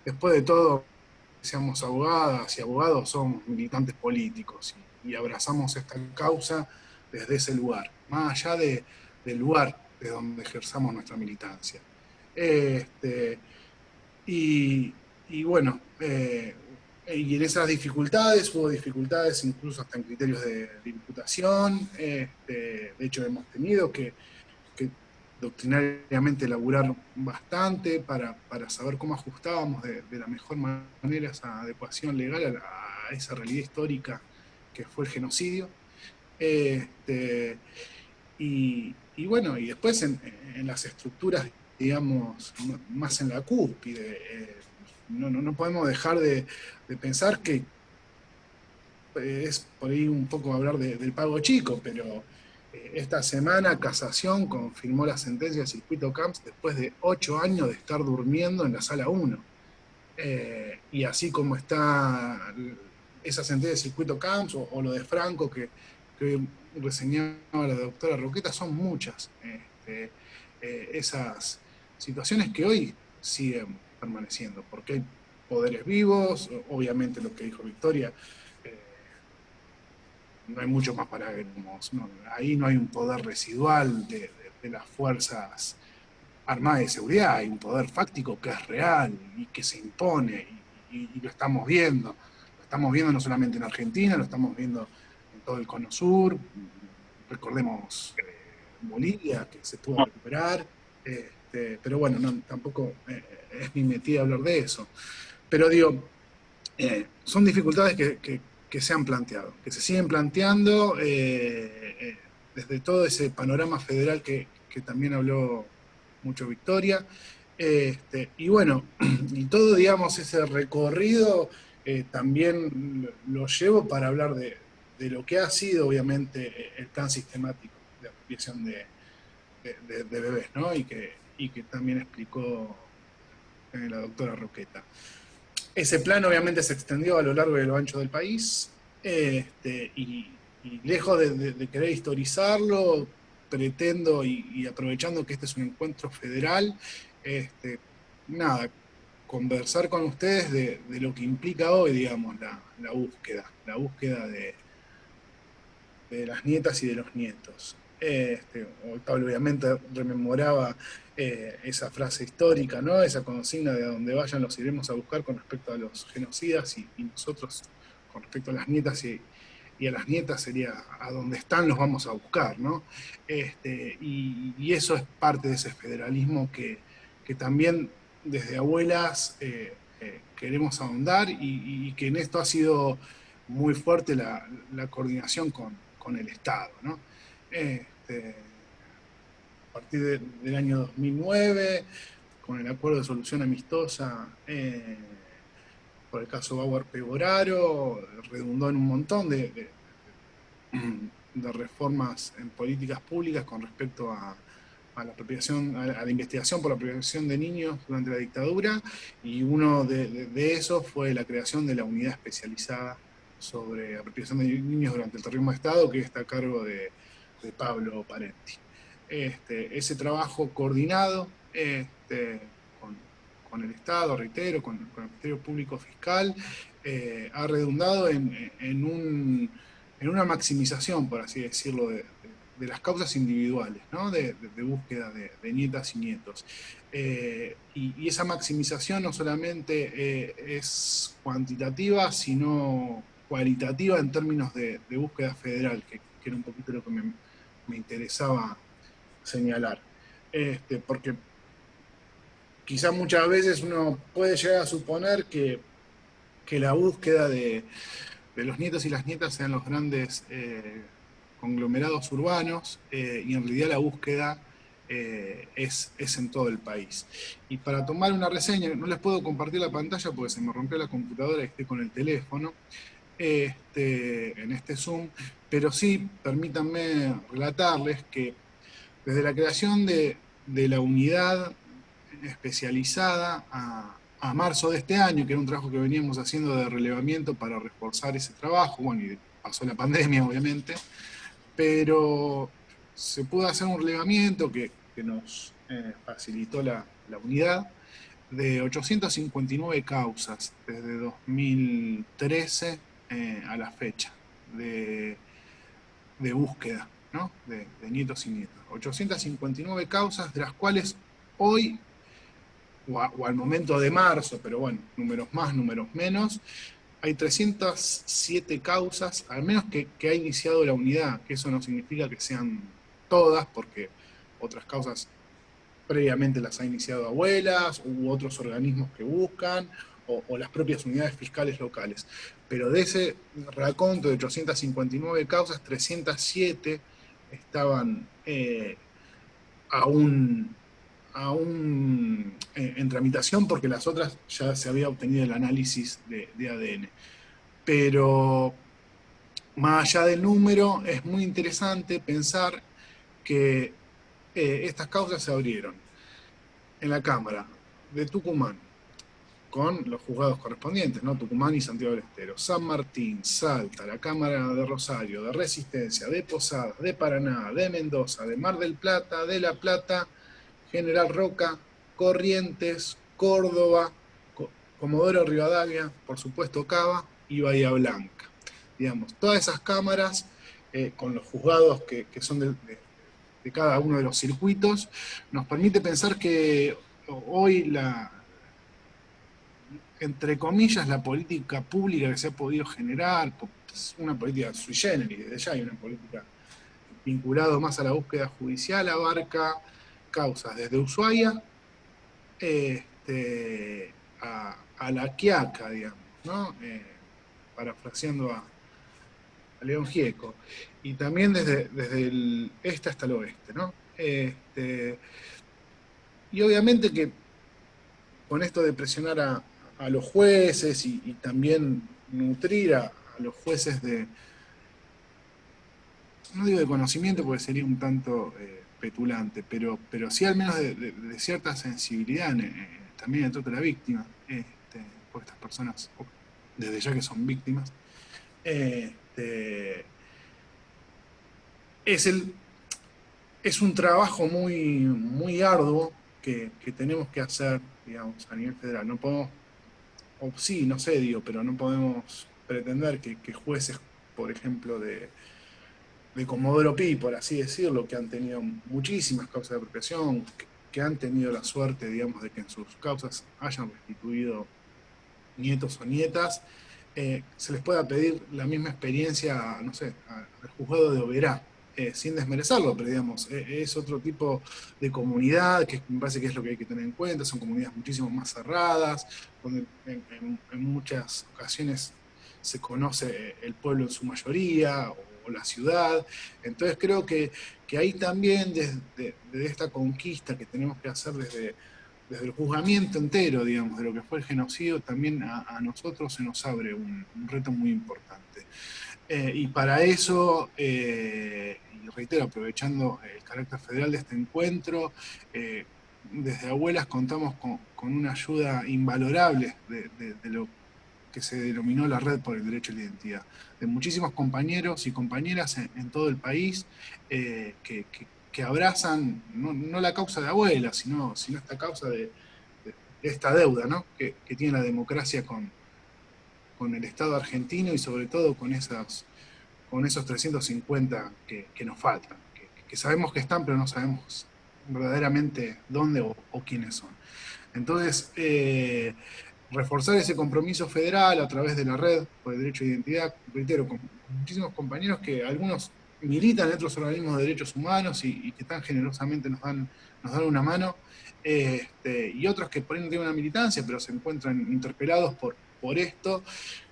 Después de todo, seamos abogadas y abogados, somos militantes políticos y abrazamos esta causa desde ese lugar. Más allá de del lugar de donde ejerzamos nuestra militancia. Y bueno, y en esas dificultades, hubo dificultades incluso hasta en criterios de imputación. De hecho, hemos tenido que doctrinariamente elaborar bastante para saber cómo ajustábamos de la mejor manera esa adecuación legal a esa realidad histórica que fue el genocidio. Y bueno, y después en las estructuras, digamos, más en la cúspide, no podemos dejar de pensar que es por ahí un poco hablar del pago chico, pero esta semana Casación confirmó la sentencia de Circuito Camps después de 8 años de estar durmiendo en la sala 1. Y así como está esa sentencia de Circuito Camps o lo de Franco que reseñaba la doctora Roqueta, son muchas esas situaciones que hoy siguen permaneciendo, porque hay poderes vivos, obviamente lo que dijo Victoria, no hay mucho más para ver, ahí no hay un poder residual de las fuerzas armadas de seguridad, hay un poder fáctico que es real y que se impone, y lo estamos viendo no solamente en Argentina, lo estamos viendo en todo el Cono Sur, recordemos Bolivia, que se pudo recuperar, pero bueno, tampoco es mi metida hablar de eso. Pero digo, son dificultades que se han planteado, que se siguen planteando desde todo ese panorama federal que también habló mucho Victoria. Y bueno, y todo, digamos, ese recorrido también lo llevo para hablar de lo que ha sido, obviamente, el plan sistemático de apropiación de bebés, ¿no? Y que también explicó la doctora Roqueta. Ese plan obviamente se extendió a lo largo y a lo ancho del país, y lejos de querer historizarlo, pretendo, y aprovechando que este es un encuentro federal, nada, conversar con ustedes de lo que implica hoy, digamos, la búsqueda de las nietas y de los nietos. Hoy Pablo obviamente rememoraba esa frase histórica, ¿no? Esa consigna de a donde vayan los iremos a buscar con respecto a los genocidas, y nosotros con respecto a las nietas y a las nietas sería a donde están los vamos a buscar, ¿no? Y eso es parte de ese federalismo que también desde Abuelas queremos ahondar, y que en esto ha sido muy fuerte la coordinación con el Estado, ¿no? A partir del año 2009, con el acuerdo de solución amistosa por el caso Bauer Pegoraro, redundó en un montón de reformas en políticas públicas con respecto a la apropiación, a la investigación por la apropiación de niños durante la dictadura, y uno de esos fue la creación de la unidad especializada sobre apropiación de niños durante el terrorismo de Estado, que está a cargo de Pablo Parenti. Ese trabajo coordinado con el Estado, reitero, con el Ministerio Público Fiscal, ha redundado en una maximización, por así decirlo, de las causas individuales, ¿no? de búsqueda de nietas y nietos. Y esa maximización no solamente es cuantitativa, sino cualitativa en términos de búsqueda federal, que era un poquito lo que me interesaba señalar. Porque quizás muchas veces uno puede llegar a suponer que la búsqueda de los nietos y las nietas sean los grandes conglomerados urbanos, y en realidad la búsqueda es en todo el país. Y para tomar una reseña, no les puedo compartir la pantalla porque se me rompió la computadora y estoy con el teléfono en este Zoom, pero sí permítanme relatarles que desde la creación de la unidad especializada a marzo de este año, que era un trabajo que veníamos haciendo de relevamiento para reforzar ese trabajo, bueno, y pasó la pandemia obviamente, pero se pudo hacer un relevamiento que nos facilitó la unidad de 859 causas desde 2013 a la fecha de búsqueda ¿no? De nietos y nietas. 859 causas, de las cuales hoy, o al momento de marzo, pero bueno, números más, números menos, hay 307 causas, al menos que ha iniciado la unidad, que eso no significa que sean todas, porque otras causas previamente las ha iniciado abuelas, u otros organismos que buscan, o las propias unidades fiscales locales. Pero de ese raconto de 859 causas, 307 estaban aún en tramitación, porque las otras ya se había obtenido el análisis de ADN. Pero más allá del número, es muy interesante pensar que estas causas se abrieron en la Cámara de Tucumán, con los juzgados correspondientes, ¿no? Tucumán y Santiago del Estero, San Martín, Salta, la Cámara de Rosario, de Resistencia, de Posadas, de Paraná, de Mendoza, de Mar del Plata, de La Plata, General Roca, Corrientes, Córdoba, Comodoro Rivadavia, por supuesto Cava y Bahía Blanca. Digamos, todas esas cámaras, con los juzgados que son de cada uno de los circuitos, nos permite pensar que hoy entre comillas, la política pública que se ha podido generar, es una política sui generis, desde ya hay una política vinculada más a la búsqueda judicial, abarca causas desde Ushuaia a La Quiaca, digamos, ¿no? Parafraseando a León Gieco, y también desde el este hasta el oeste, ¿no? Y obviamente que con esto de presionar a los jueces y también nutrir a los jueces no digo de conocimiento porque sería un tanto petulante, pero sí al menos de cierta sensibilidad también en toda la víctima, por estas personas, desde ya que son víctimas, es un trabajo muy, muy arduo que tenemos que hacer, digamos, a nivel federal. No podemos, o sí, no sé, digo, pero no podemos pretender que jueces, por ejemplo, de Comodoro Pi, por así decirlo, que han tenido muchísimas causas de apropiación, que han tenido la suerte, digamos, de que en sus causas hayan restituido nietos o nietas, se les pueda pedir la misma experiencia, no sé, al juzgado de Oberá, sin desmerecerlo, pero digamos, es otro tipo de comunidad, que me parece que es lo que hay que tener en cuenta, son comunidades muchísimo más cerradas, donde en muchas ocasiones se conoce el pueblo en su mayoría, o la ciudad. Entonces creo que ahí también, desde esta conquista que tenemos que hacer desde el juzgamiento entero, digamos, de lo que fue el genocidio, también a nosotros se nos abre un reto muy importante. Y para eso, y reitero, aprovechando el carácter federal de este encuentro, desde Abuelas contamos con una ayuda invalorable de lo que se denominó la Red por el Derecho a la Identidad, de muchísimos compañeros y compañeras en todo el país que abrazan no la causa de Abuelas, sino esta causa de esta deuda, ¿no? que tiene la democracia con el Estado argentino y sobre todo con esos 350 que nos faltan, que sabemos que están, pero no sabemos verdaderamente dónde o quiénes son. Entonces, reforzar ese compromiso federal a través de la Red por el Derecho a la Identidad, reitero, con muchísimos compañeros que algunos militan en otros organismos de derechos humanos y que tan generosamente nos dan una mano, y otros que por ahí no tienen una militancia, pero se encuentran interpelados por esto,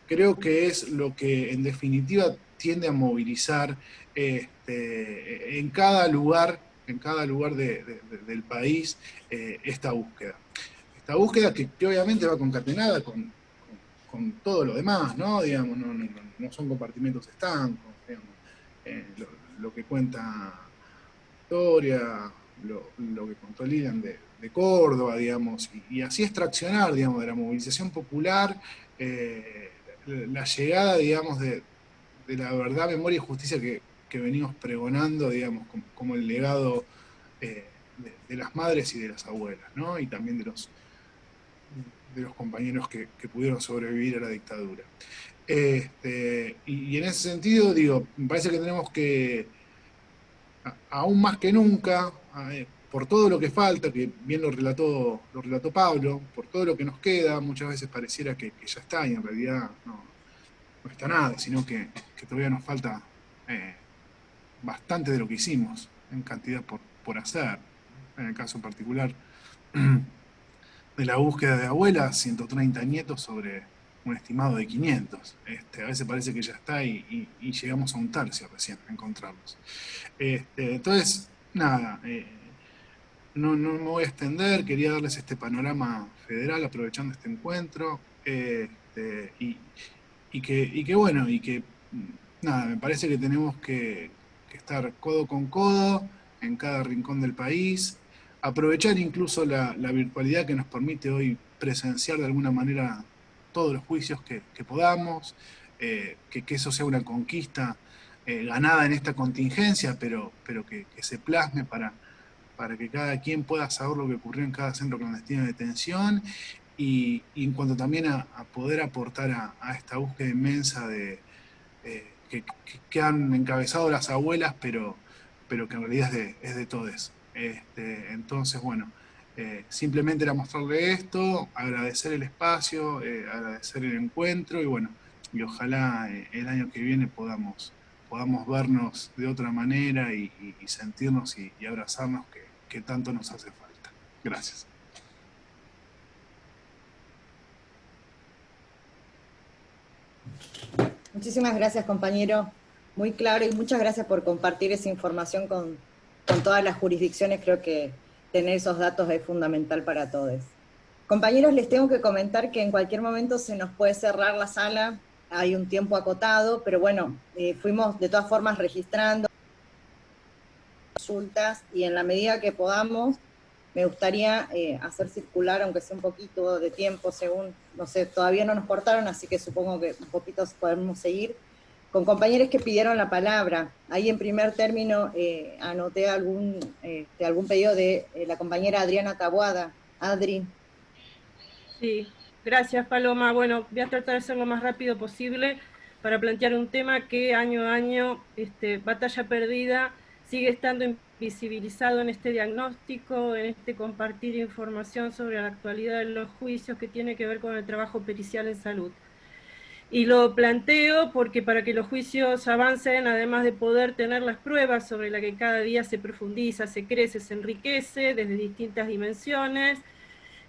creo que es lo que en definitiva tiende a movilizar en cada lugar del país esta búsqueda. Esta búsqueda que obviamente va concatenada con todo lo demás, ¿no? Digamos, no son compartimentos estancos, digamos, lo que cuenta historia, lo que contó Lilian de Córdoba, digamos, y así extraccionar, digamos, de la movilización popular, la llegada, digamos, de la verdad, memoria y justicia que venimos pregonando, digamos, como el legado de las madres y de las abuelas, ¿no? Y también de los compañeros que pudieron sobrevivir a la dictadura. Y en ese sentido, digo, me parece que tenemos que aún más que nunca, por todo lo que falta, que bien lo relató Pablo, por todo lo que nos queda, muchas veces pareciera que ya está, y en realidad no está nada, sino que todavía nos falta bastante de lo que hicimos, en cantidad por hacer. En el caso particular de la búsqueda de abuelas, 130 nietos sobre un estimado de 500. A veces parece que ya está y llegamos a un tercio recién a encontrarlos. Entonces, nada, no me voy a extender, quería darles este panorama federal aprovechando este encuentro, y que bueno, y que nada, me parece que tenemos que estar codo con codo en cada rincón del país, aprovechar incluso la virtualidad que nos permite hoy presenciar de alguna manera todos los juicios que podamos, que eso sea una conquista ganada en esta contingencia, pero que se plasme para que cada quien pueda saber lo que ocurrió en cada centro clandestino de detención, y en cuanto también a poder aportar a esta búsqueda inmensa de que han encabezado las abuelas, pero que en realidad es de todos. Entonces, bueno, simplemente era mostrarle esto, agradecer el espacio, agradecer el encuentro, y bueno, y ojalá el año que viene podamos vernos de otra manera y sentirnos y abrazarnos, que tanto nos hace falta. Gracias. Muchísimas gracias, compañero. Muy claro, y muchas gracias por compartir esa información con todas las jurisdicciones. Creo que tener esos datos es fundamental para todos. Compañeros, les tengo que comentar que en cualquier momento se nos puede cerrar la sala, hay un tiempo acotado, pero bueno, fuimos de todas formas registrando consultas, y en la medida que podamos, me gustaría hacer circular, aunque sea un poquito de tiempo, según, no sé, todavía no nos cortaron, así que supongo que un poquito podemos seguir, con compañeros que pidieron la palabra. Ahí en primer término anoté algún pedido de la compañera Adriana Taboada. Adri. Sí, gracias Paloma. Bueno, voy a tratar de ser lo más rápido posible para plantear un tema que año a año, batalla perdida, sigue estando invisibilizado en este diagnóstico, en este compartir información sobre la actualidad de los juicios que tiene que ver con el trabajo pericial en salud. Y lo planteo porque para que los juicios avancen, además de poder tener las pruebas sobre las que cada día se profundiza, se crece, se enriquece desde distintas dimensiones,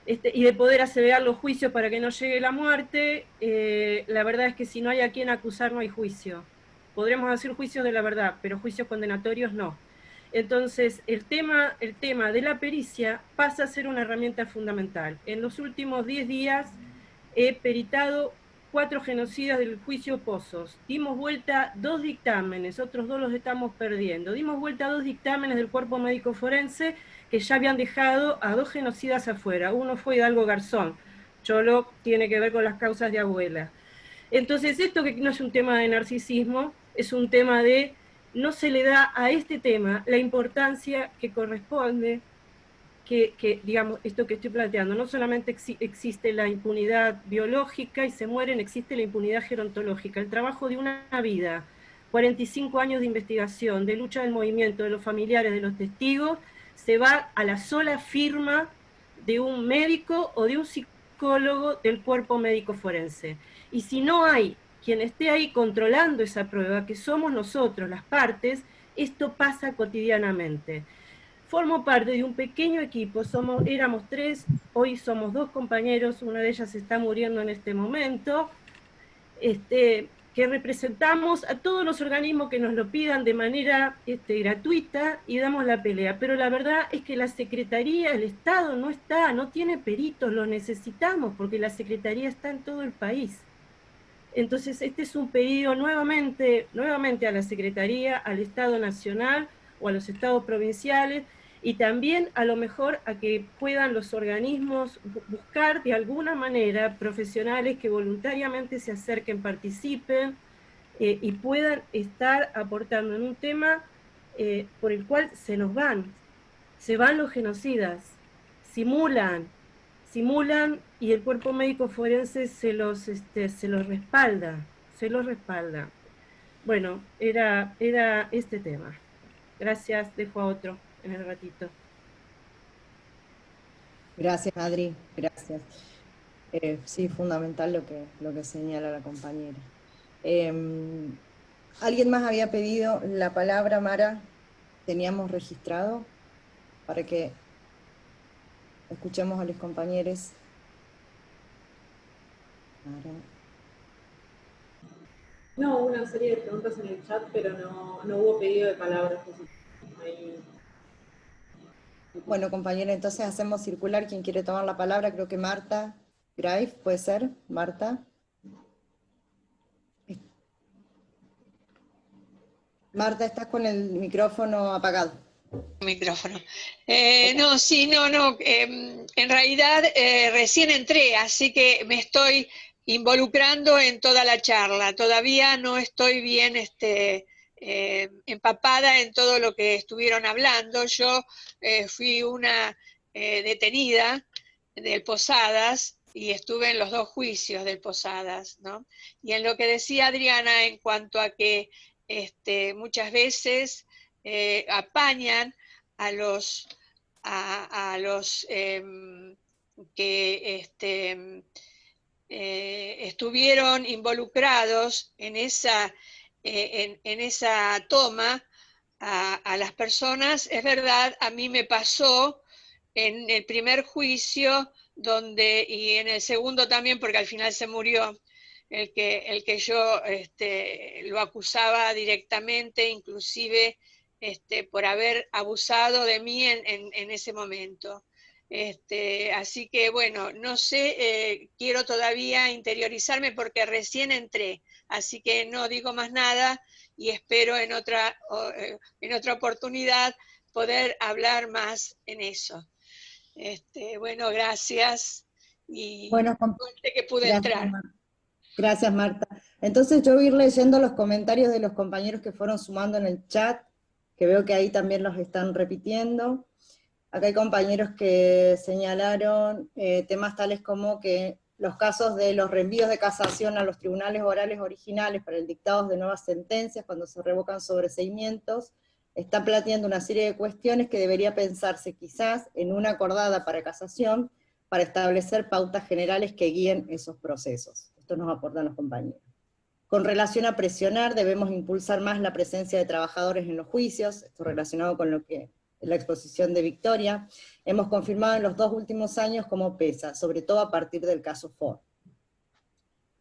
y de poder acelerar los juicios para que no llegue la muerte, la verdad es que si no hay a quien acusar no hay juicio. Podremos hacer juicios de la verdad, pero juicios condenatorios no. Entonces, el tema de la pericia pasa a ser una herramienta fundamental. En los últimos 10 días he peritado 4 genocidas del juicio Pozos. Dimos vuelta 2 dictámenes, otros 2 los estamos perdiendo. Dimos vuelta 2 dictámenes del cuerpo médico forense que ya habían dejado a 2 genocidas afuera. Uno fue Hidalgo Garzón. Cholo tiene que ver con las causas de abuela. Entonces, esto que no es un tema de narcisismo, es un tema de no se le da a este tema la importancia que corresponde, que digamos, esto que estoy planteando, no solamente existe la impunidad biológica y se mueren, existe la impunidad gerontológica. El trabajo de una vida, 45 años de investigación, de lucha del movimiento, de los familiares, de los testigos, se va a la sola firma de un médico o de un psicólogo del cuerpo médico forense. Y si no hay quien esté ahí controlando esa prueba, que somos nosotros, las partes, esto pasa cotidianamente. Formo parte de un pequeño equipo, éramos 3, hoy somos 2 compañeros, una de ellas está muriendo en este momento, que representamos a todos los organismos que nos lo pidan de manera gratuita y damos la pelea. Pero la verdad es que la Secretaría, el Estado no tiene peritos, lo necesitamos porque la Secretaría está en todo el país. Entonces este es un pedido nuevamente a la Secretaría, al Estado Nacional o a los estados provinciales, y también a lo mejor a que puedan los organismos buscar de alguna manera profesionales que voluntariamente se acerquen, participen y puedan estar aportando en un tema por el cual se van los genocidas, simulan y el cuerpo médico forense se los respalda. Bueno, era este tema. Gracias, dejo a otro en el ratito. Gracias, Adri, gracias. Sí, fundamental lo que señala la compañera. ¿Alguien más había pedido la palabra, Mara? ¿Teníamos registrado? Para que escuchemos a los compañeros. Mara. No, una serie de preguntas en el chat, pero no hubo pedido de palabras. Bueno, compañera, entonces hacemos circular quien quiere tomar la palabra. Creo que Marta Graif, ¿puede ser? Marta. Marta, estás con el micrófono apagado. Micrófono. En realidad recién entré, así que me estoy involucrando en toda la charla. Todavía no estoy bien empapada en todo lo que estuvieron hablando. Yo fui una detenida del Posadas y estuve en los 2 juicios del Posadas, ¿no? Y en lo que decía Adriana en cuanto a que muchas veces apañan a los que estuvieron involucrados en esa toma a las personas. Es verdad, a mí me pasó en el primer juicio y en el segundo también, porque al final se murió el que yo lo acusaba directamente, inclusive por haber abusado de mí en ese momento. Así que bueno, no sé, quiero todavía interiorizarme porque recién entré, así que no digo más nada y espero en otra oportunidad poder hablar más en eso. Bueno, gracias y Bueno, suerte que pude entrar. Gracias, Marta. Entonces yo voy a ir leyendo los comentarios de los compañeros que fueron sumando en el chat, que veo que ahí también los están repitiendo. Acá hay compañeros que señalaron temas tales como que los casos de los reenvíos de casación a los tribunales orales originales para el dictado de nuevas sentencias cuando se revocan sobreseimientos, están planteando una serie de cuestiones que debería pensarse quizás en una acordada para casación para establecer pautas generales que guíen esos procesos. Esto nos aportan los compañeros. Con relación a presionar, debemos impulsar más la presencia de trabajadores en los juicios, esto relacionado con lo que la exposición de Victoria, hemos confirmado en los 2 últimos años cómo pesa, sobre todo a partir del caso Ford.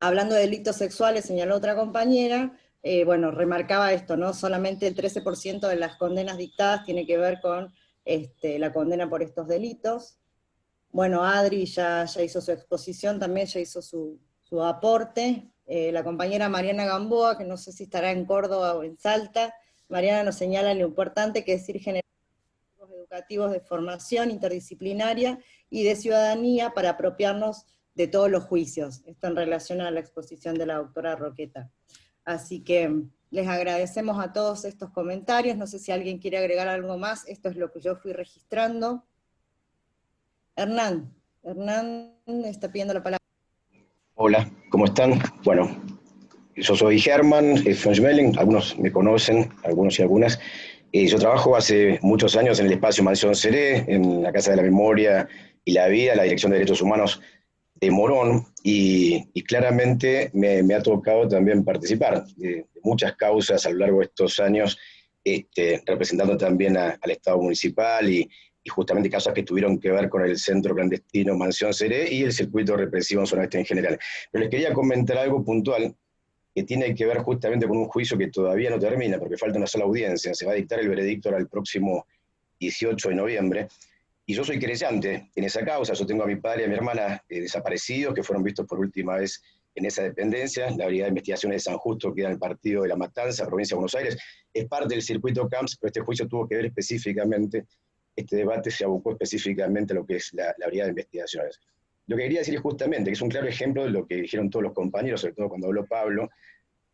Hablando de delitos sexuales, señaló otra compañera, bueno, remarcaba esto, ¿no? Solamente el 13% de las condenas dictadas tiene que ver con la condena por estos delitos. Bueno, Adri ya hizo su exposición, también ya hizo su aporte. La compañera Mariana Gamboa, que no sé si estará en Córdoba o en Salta, Mariana nos señala lo importante que es ir generando educativos de formación interdisciplinaria y de ciudadanía para apropiarnos de todos los juicios. Esto en relación a la exposición de la doctora Roqueta. Así que les agradecemos a todos estos comentarios. No sé si alguien quiere agregar algo más. Esto es lo que yo fui registrando. Hernán está pidiendo la palabra. Hola, ¿cómo están? Bueno, yo soy Germán von Schmeling, algunos me conocen, algunos y algunas. Yo trabajo hace muchos años en el espacio Mansión Seré, en la Casa de la Memoria y la Vida, la Dirección de Derechos Humanos de Morón, y claramente me ha tocado también participar de muchas causas a lo largo de estos años, representando también al Estado municipal y justamente casos que tuvieron que ver con el centro clandestino Mansión Seré y el circuito represivo en zona este en general. Pero les quería comentar algo puntual que tiene que ver justamente con un juicio que todavía no termina, porque falta una sola audiencia. Se va a dictar el veredicto ahora el próximo 18 de noviembre, y yo soy querellante en esa causa. Yo tengo a mi padre y a mi hermana desaparecidos, que fueron vistos por última vez en esa dependencia. La Brigada de Investigaciones de San Justo queda en el partido de La Matanza, provincia de Buenos Aires, es parte del circuito CAMPS, pero este juicio tuvo que ver específicamente, este debate se abocó específicamente a lo que es la Brigada de Investigaciones. Lo que quería decir es justamente que es un claro ejemplo de lo que dijeron todos los compañeros, sobre todo cuando habló Pablo,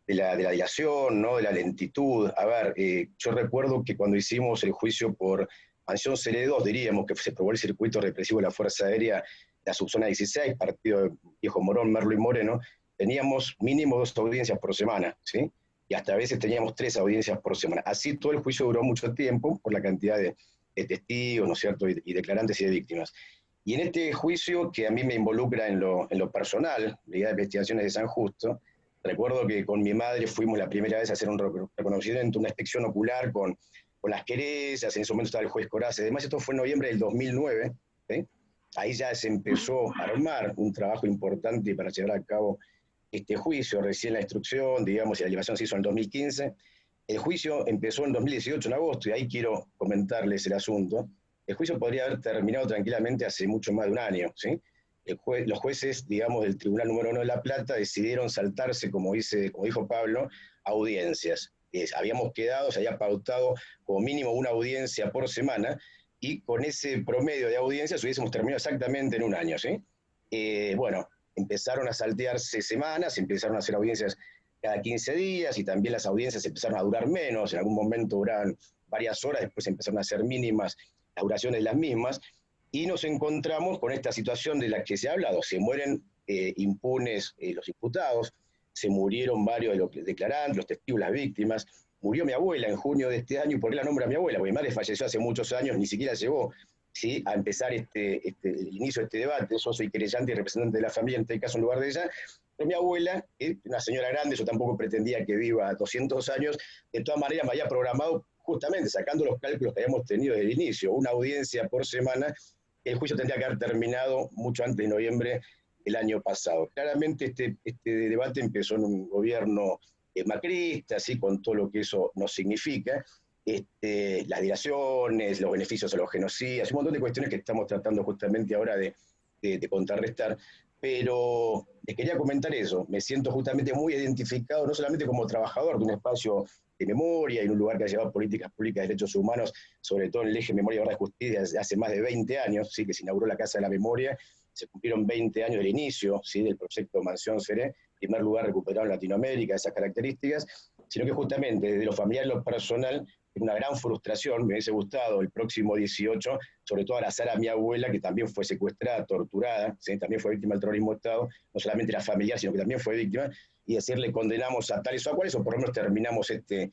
de la dilación, ¿no? De la lentitud. A ver, yo recuerdo que cuando hicimos el juicio por Mansión Seré 2, diríamos que se probó el circuito represivo de la Fuerza Aérea, la subzona 16, partido de Viejo Morón, Merlo y Moreno, teníamos mínimo 2 audiencias por semana, ¿sí? y hasta a veces teníamos 3 audiencias por semana. Así todo el juicio duró mucho tiempo por la cantidad de testigos, ¿no es cierto?, y declarantes y de víctimas. Y en este juicio, que a mí me involucra en lo personal, la Brigada de Investigaciones de San Justo, recuerdo que con mi madre fuimos la primera vez a hacer un reconocimiento, una inspección ocular con las querellas, en ese momento estaba el juez Corazza, además esto fue en noviembre del 2009, ¿sí? Ahí ya se empezó a armar un trabajo importante para llevar a cabo este juicio, recién la instrucción, digamos, y la elevación se hizo en el 2015. El juicio empezó en 2018, en agosto, y ahí quiero comentarles el asunto. El juicio podría haber terminado tranquilamente hace mucho más de un año, ¿sí? Los jueces, digamos, del Tribunal número 1 de La Plata decidieron saltarse, como dijo Pablo, audiencias. Habíamos quedado, se había pautado como mínimo una audiencia por semana, y con ese promedio de audiencias hubiésemos terminado exactamente en un año, ¿sí? Bueno, empezaron a saltearse semanas, empezaron a hacer audiencias cada 15 días, y también las audiencias empezaron a durar menos, en algún momento duraban varias horas, después empezaron a ser mínimas las duraciones las mismas, y nos encontramos con esta situación de la que se ha hablado. Se mueren impunes los imputados, se murieron varios de los declarantes, los testigos, las víctimas. Murió mi abuela en junio de este año, ¿y por qué la nombra mi abuela? Porque mi madre falleció hace muchos años, ni siquiera llegó, ¿sí?, a empezar el inicio de este debate. Yo soy querellante y representante de la familia, en este caso en lugar de ella, pero mi abuela, una señora grande, yo tampoco pretendía que viva 200 años, de todas maneras me había programado, justamente sacando los cálculos que habíamos tenido desde el inicio, una audiencia por semana. El juicio tendría que haber terminado mucho antes de noviembre del año pasado. Claramente este debate empezó en un gobierno macrista, así, con todo lo que eso nos significa, las dilaciones, los beneficios a los genocidas, un montón de cuestiones que estamos tratando justamente ahora de contrarrestar. Pero les quería comentar eso, me siento justamente muy identificado, no solamente como trabajador de un espacio de memoria y un lugar que ha llevado políticas públicas de derechos humanos, sobre todo en el eje Memoria, Verdad y Justicia, desde hace más de 20 años, ¿sí?, que se inauguró la Casa de la Memoria, se cumplieron 20 años del inicio, ¿sí?, del proyecto Mansión Seré, en primer lugar recuperado en Latinoamérica esas características, sino que justamente desde lo familiar y lo personal, es una gran frustración. Me hubiese gustado el próximo 18, sobre todo abrazar a mi abuela, que también fue secuestrada, torturada, ¿sí?, también fue víctima del terrorismo de Estado, no solamente era familiar, sino que también fue víctima, y decirle condenamos a tales o a cuales, o por lo menos terminamos este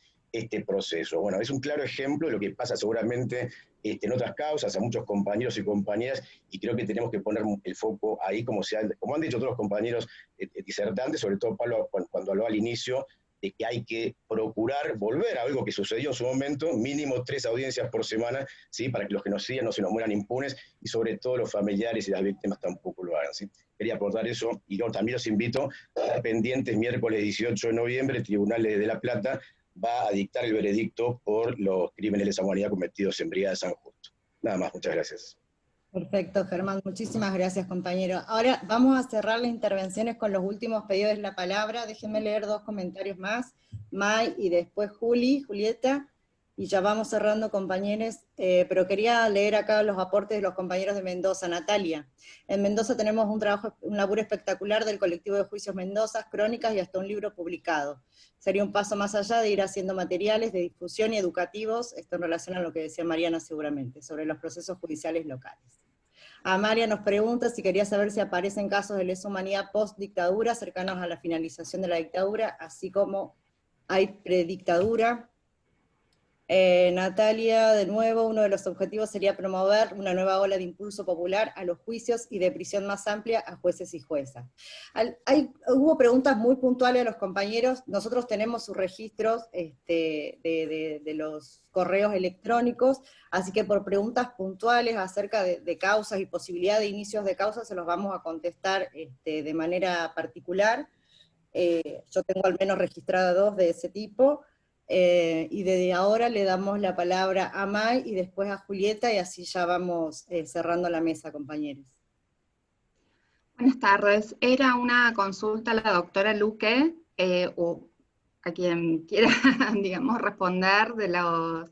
proceso. Bueno, es un claro ejemplo de lo que pasa seguramente en otras causas, a muchos compañeros y compañeras, y creo que tenemos que poner el foco ahí, como han dicho todos los compañeros disertantes, sobre todo Pablo cuando habló al inicio, de que hay que procurar volver a algo que sucedió en su momento, mínimo 3 audiencias por semana, ¿sí?, para que los genocidas no se nos mueran impunes, y sobre todo los familiares y las víctimas tampoco lo hagan, ¿sí? Quería aportar eso, y también los invito a estar pendientes. Miércoles 18 de noviembre, el Tribunal de La Plata va a dictar el veredicto por los crímenes de lesa humanidad cometidos en Brigada de San Justo. Nada más, muchas gracias. Perfecto, Germán, muchísimas gracias, compañero. Ahora vamos a cerrar las intervenciones con los últimos pedidos de la palabra. Déjenme leer 2 comentarios más, May y después Julieta, y ya vamos cerrando, compañeros, pero quería leer acá los aportes de los compañeros de Mendoza. Natalia: en Mendoza tenemos un laburo espectacular del colectivo de Juicios Mendoza, crónicas y hasta un libro publicado. Sería un paso más allá de ir haciendo materiales de difusión y educativos, esto en relación a lo que decía Mariana seguramente, sobre los procesos judiciales locales. Amalia nos pregunta si quería saber si aparecen casos de lesa humanidad post-dictadura, cercanos a la finalización de la dictadura, así como hay predictadura. Natalia, de nuevo, uno de los objetivos sería promover una nueva ola de impulso popular a los juicios y de prisión más amplia a jueces y juezas. Hubo preguntas muy puntuales a los compañeros. Nosotros tenemos sus registros de los correos electrónicos, así que por preguntas puntuales acerca de causas y posibilidad de inicios de causas se los vamos a contestar de manera particular. Yo tengo al menos registradas 2 de ese tipo. Y desde ahora le damos la palabra a May y después a Julieta, y así ya vamos cerrando la mesa, compañeros. Buenas tardes. Era una consulta a la doctora Luque, o a quien quiera, digamos, responder de los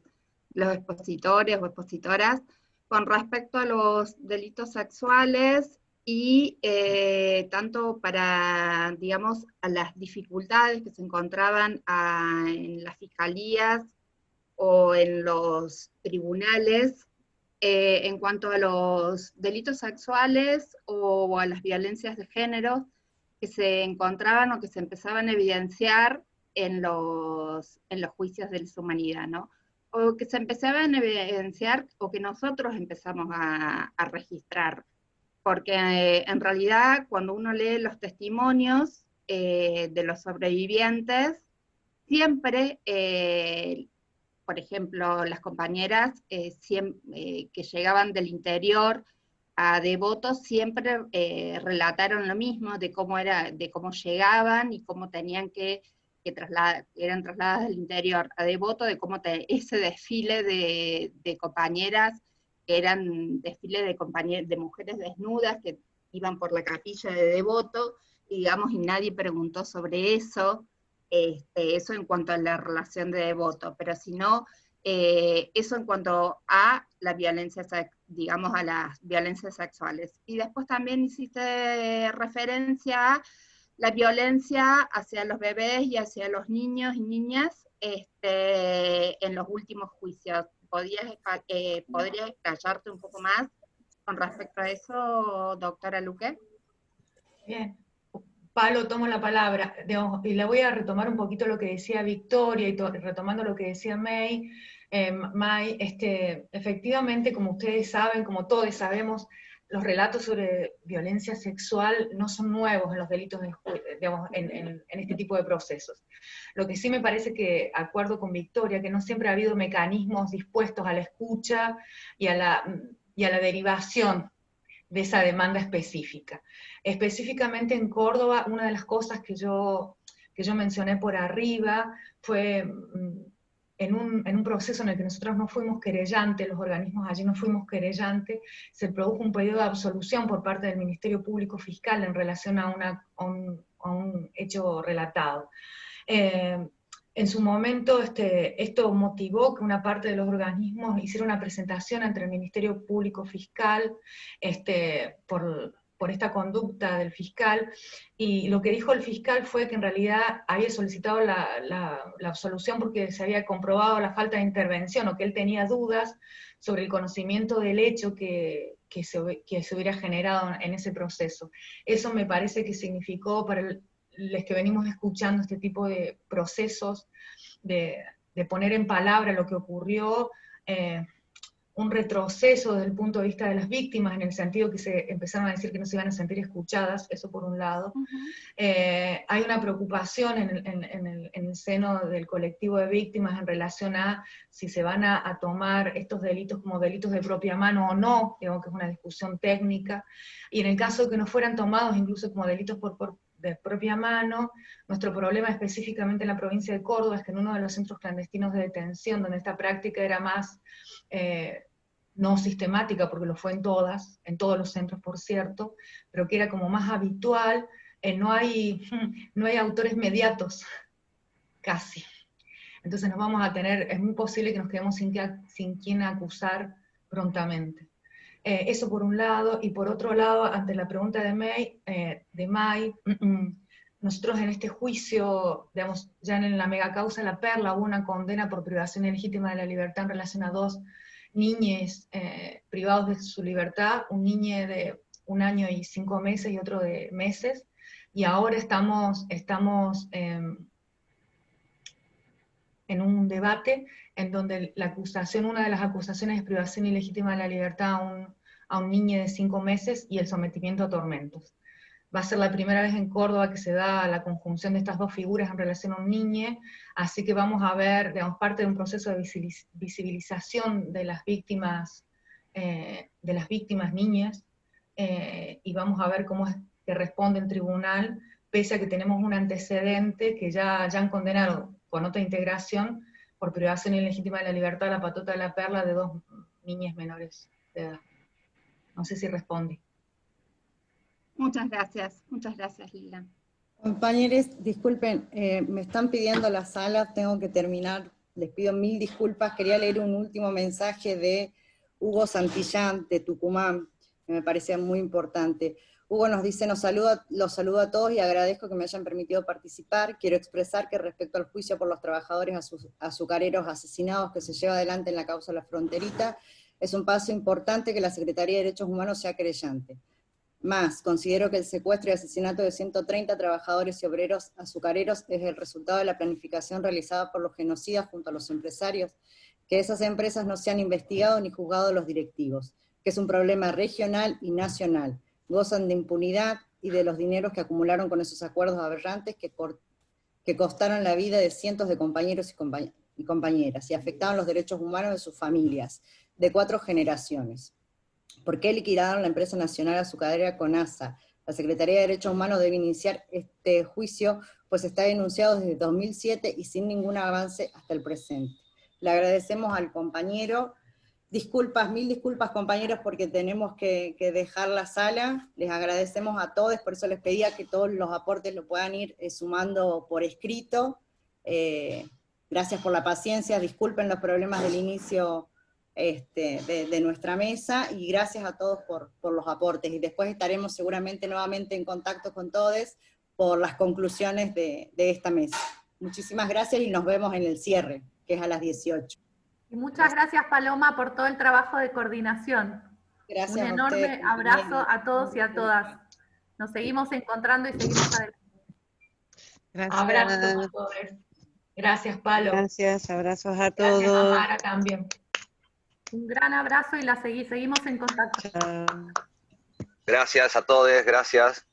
expositores o expositoras, con respecto a los delitos sexuales y tanto para, digamos, a las dificultades que se encontraban en las fiscalías o en los tribunales en cuanto a los delitos sexuales o a las violencias de género que se encontraban o que se empezaban a evidenciar en los juicios de lesa humanidad, ¿no? O que se empezaban a evidenciar, o que nosotros empezamos a registrar. Porque en realidad cuando uno lee los testimonios de los sobrevivientes, siempre, por ejemplo, las compañeras que llegaban del interior a Devoto siempre relataron lo mismo, de cómo llegaban y cómo tenían que eran trasladadas del interior a Devoto, de cómo ese desfile de compañeras, que eran desfiles de mujeres desnudas que iban por la capilla de Devoto, y nadie preguntó sobre eso. Eso en cuanto a la relación de Devoto, pero si no, eso en cuanto a la violencia, digamos, a las violencias sexuales. Y después también hiciste referencia a la violencia hacia los bebés y hacia los niños y niñas en los últimos juicios. ¿Podrías explayarte un poco más con respecto a eso, doctora Luque? Bien. Palo, tomo la palabra, digamos, y le voy a retomar un poquito lo que decía Victoria, y retomando lo que decía May, efectivamente, como ustedes saben, como todos sabemos, los relatos sobre violencia sexual no son nuevos en los delitos, digamos, en este tipo de procesos. Lo que sí me parece que, acuerdo con Victoria, que no siempre ha habido mecanismos dispuestos a la escucha y a la derivación de esa demanda específica. Específicamente en Córdoba, una de las cosas que yo mencioné por arriba fue en un proceso en el que nosotros no fuimos querellantes, los organismos allí no fuimos querellantes, se produjo un pedido de absolución por parte del Ministerio Público Fiscal en relación a un hecho relatado. En su momento esto motivó que una parte de los organismos hiciera una presentación ante el Ministerio Público Fiscal por esta conducta del fiscal, y lo que dijo el fiscal fue que en realidad había solicitado la absolución porque se había comprobado la falta de intervención, o que él tenía dudas sobre el conocimiento del hecho que se hubiera generado en ese proceso. Eso me parece que significó para los que venimos escuchando este tipo de procesos, de poner en palabra lo que ocurrió, un retroceso desde el punto de vista de las víctimas, en el sentido que se empezaron a decir que no se iban a sentir escuchadas, eso por un lado. Hay una preocupación en el seno del colectivo de víctimas en relación a si se van a tomar estos delitos como delitos de propia mano o no, digamos que es una discusión técnica, y en el caso de que no fueran tomados incluso como delitos de propia mano, nuestro problema específicamente en la provincia de Córdoba es que en uno de los centros clandestinos de detención, donde esta práctica era más no sistemática, porque lo fue en todos los centros por cierto, pero que era como más habitual, no hay autores mediatos, casi. Entonces nos vamos a tener, es muy posible que nos quedemos sin quien acusar prontamente. Eso por un lado, y por otro lado, ante la pregunta de May, nosotros en este juicio, digamos, ya en la megacausa La Perla, hubo una condena por privación ilegítima de la libertad en relación a dos niñes privados de su libertad, un niño de 1 año y 5 meses y otro de meses, y ahora estamos en un debate en donde una de las acusaciones es privación ilegítima de la libertad a un niño de 5 meses y el sometimiento a tormentos. Va a ser la primera vez en Córdoba que se da la conjunción de estas dos figuras en relación a un niño, así que vamos a ver, digamos, parte de un proceso de visibilización de las víctimas niñas, y vamos a ver cómo es que responde el tribunal, pese a que tenemos un antecedente que ya han condenado con otra integración por privación ilegítima de la libertad a la Patota de La Perla de 2 niñas menores de edad. No sé si respondí. Muchas gracias Lila. Compañeros, disculpen, me están pidiendo la sala, tengo que terminar, les pido 1000 disculpas, quería leer un último mensaje de Hugo Santillán, de Tucumán, que me parecía muy importante. Hugo nos dice, los saludo a todos y agradezco que me hayan permitido participar. Quiero expresar que respecto al juicio por los trabajadores azucareros asesinados que se lleva adelante en la causa La Fronterita, es un paso importante que la Secretaría de Derechos Humanos sea querellante. Más, considero que el secuestro y asesinato de 130 trabajadores y obreros azucareros es el resultado de la planificación realizada por los genocidas junto a los empresarios, que esas empresas no se han investigado ni juzgado los directivos, que es un problema regional y nacional. Gozan de impunidad y de los dineros que acumularon con esos acuerdos aberrantes que costaron la vida de cientos de compañeros y compañeras y afectaron los derechos humanos de sus familias, de 4 generaciones. ¿Por qué liquidaron la empresa nacional azucarera CONASA? La Secretaría de Derechos Humanos debe iniciar este juicio, pues está denunciado desde 2007 y sin ningún avance hasta el presente. Le agradecemos al compañero. Disculpas, mil disculpas compañeros porque tenemos que dejar la sala. Les agradecemos a todos, por eso les pedía que todos los aportes lo puedan ir sumando por escrito. Gracias por la paciencia, disculpen los problemas del inicio de nuestra mesa, y gracias a todos por los aportes. Y después estaremos seguramente nuevamente en contacto con todos por las conclusiones de esta mesa. Muchísimas gracias y nos vemos en el cierre, que es a las 18. Y muchas gracias, Paloma, por todo el trabajo de coordinación. Gracias. Un enorme abrazo a todos y a todas. Nos seguimos encontrando y seguimos adelante. Gracias. Abrazos a todos. Gracias, Palo. Gracias, abrazos a todos. Gracias, Amara, también. Un gran abrazo y seguimos en contacto. Gracias a todos, gracias.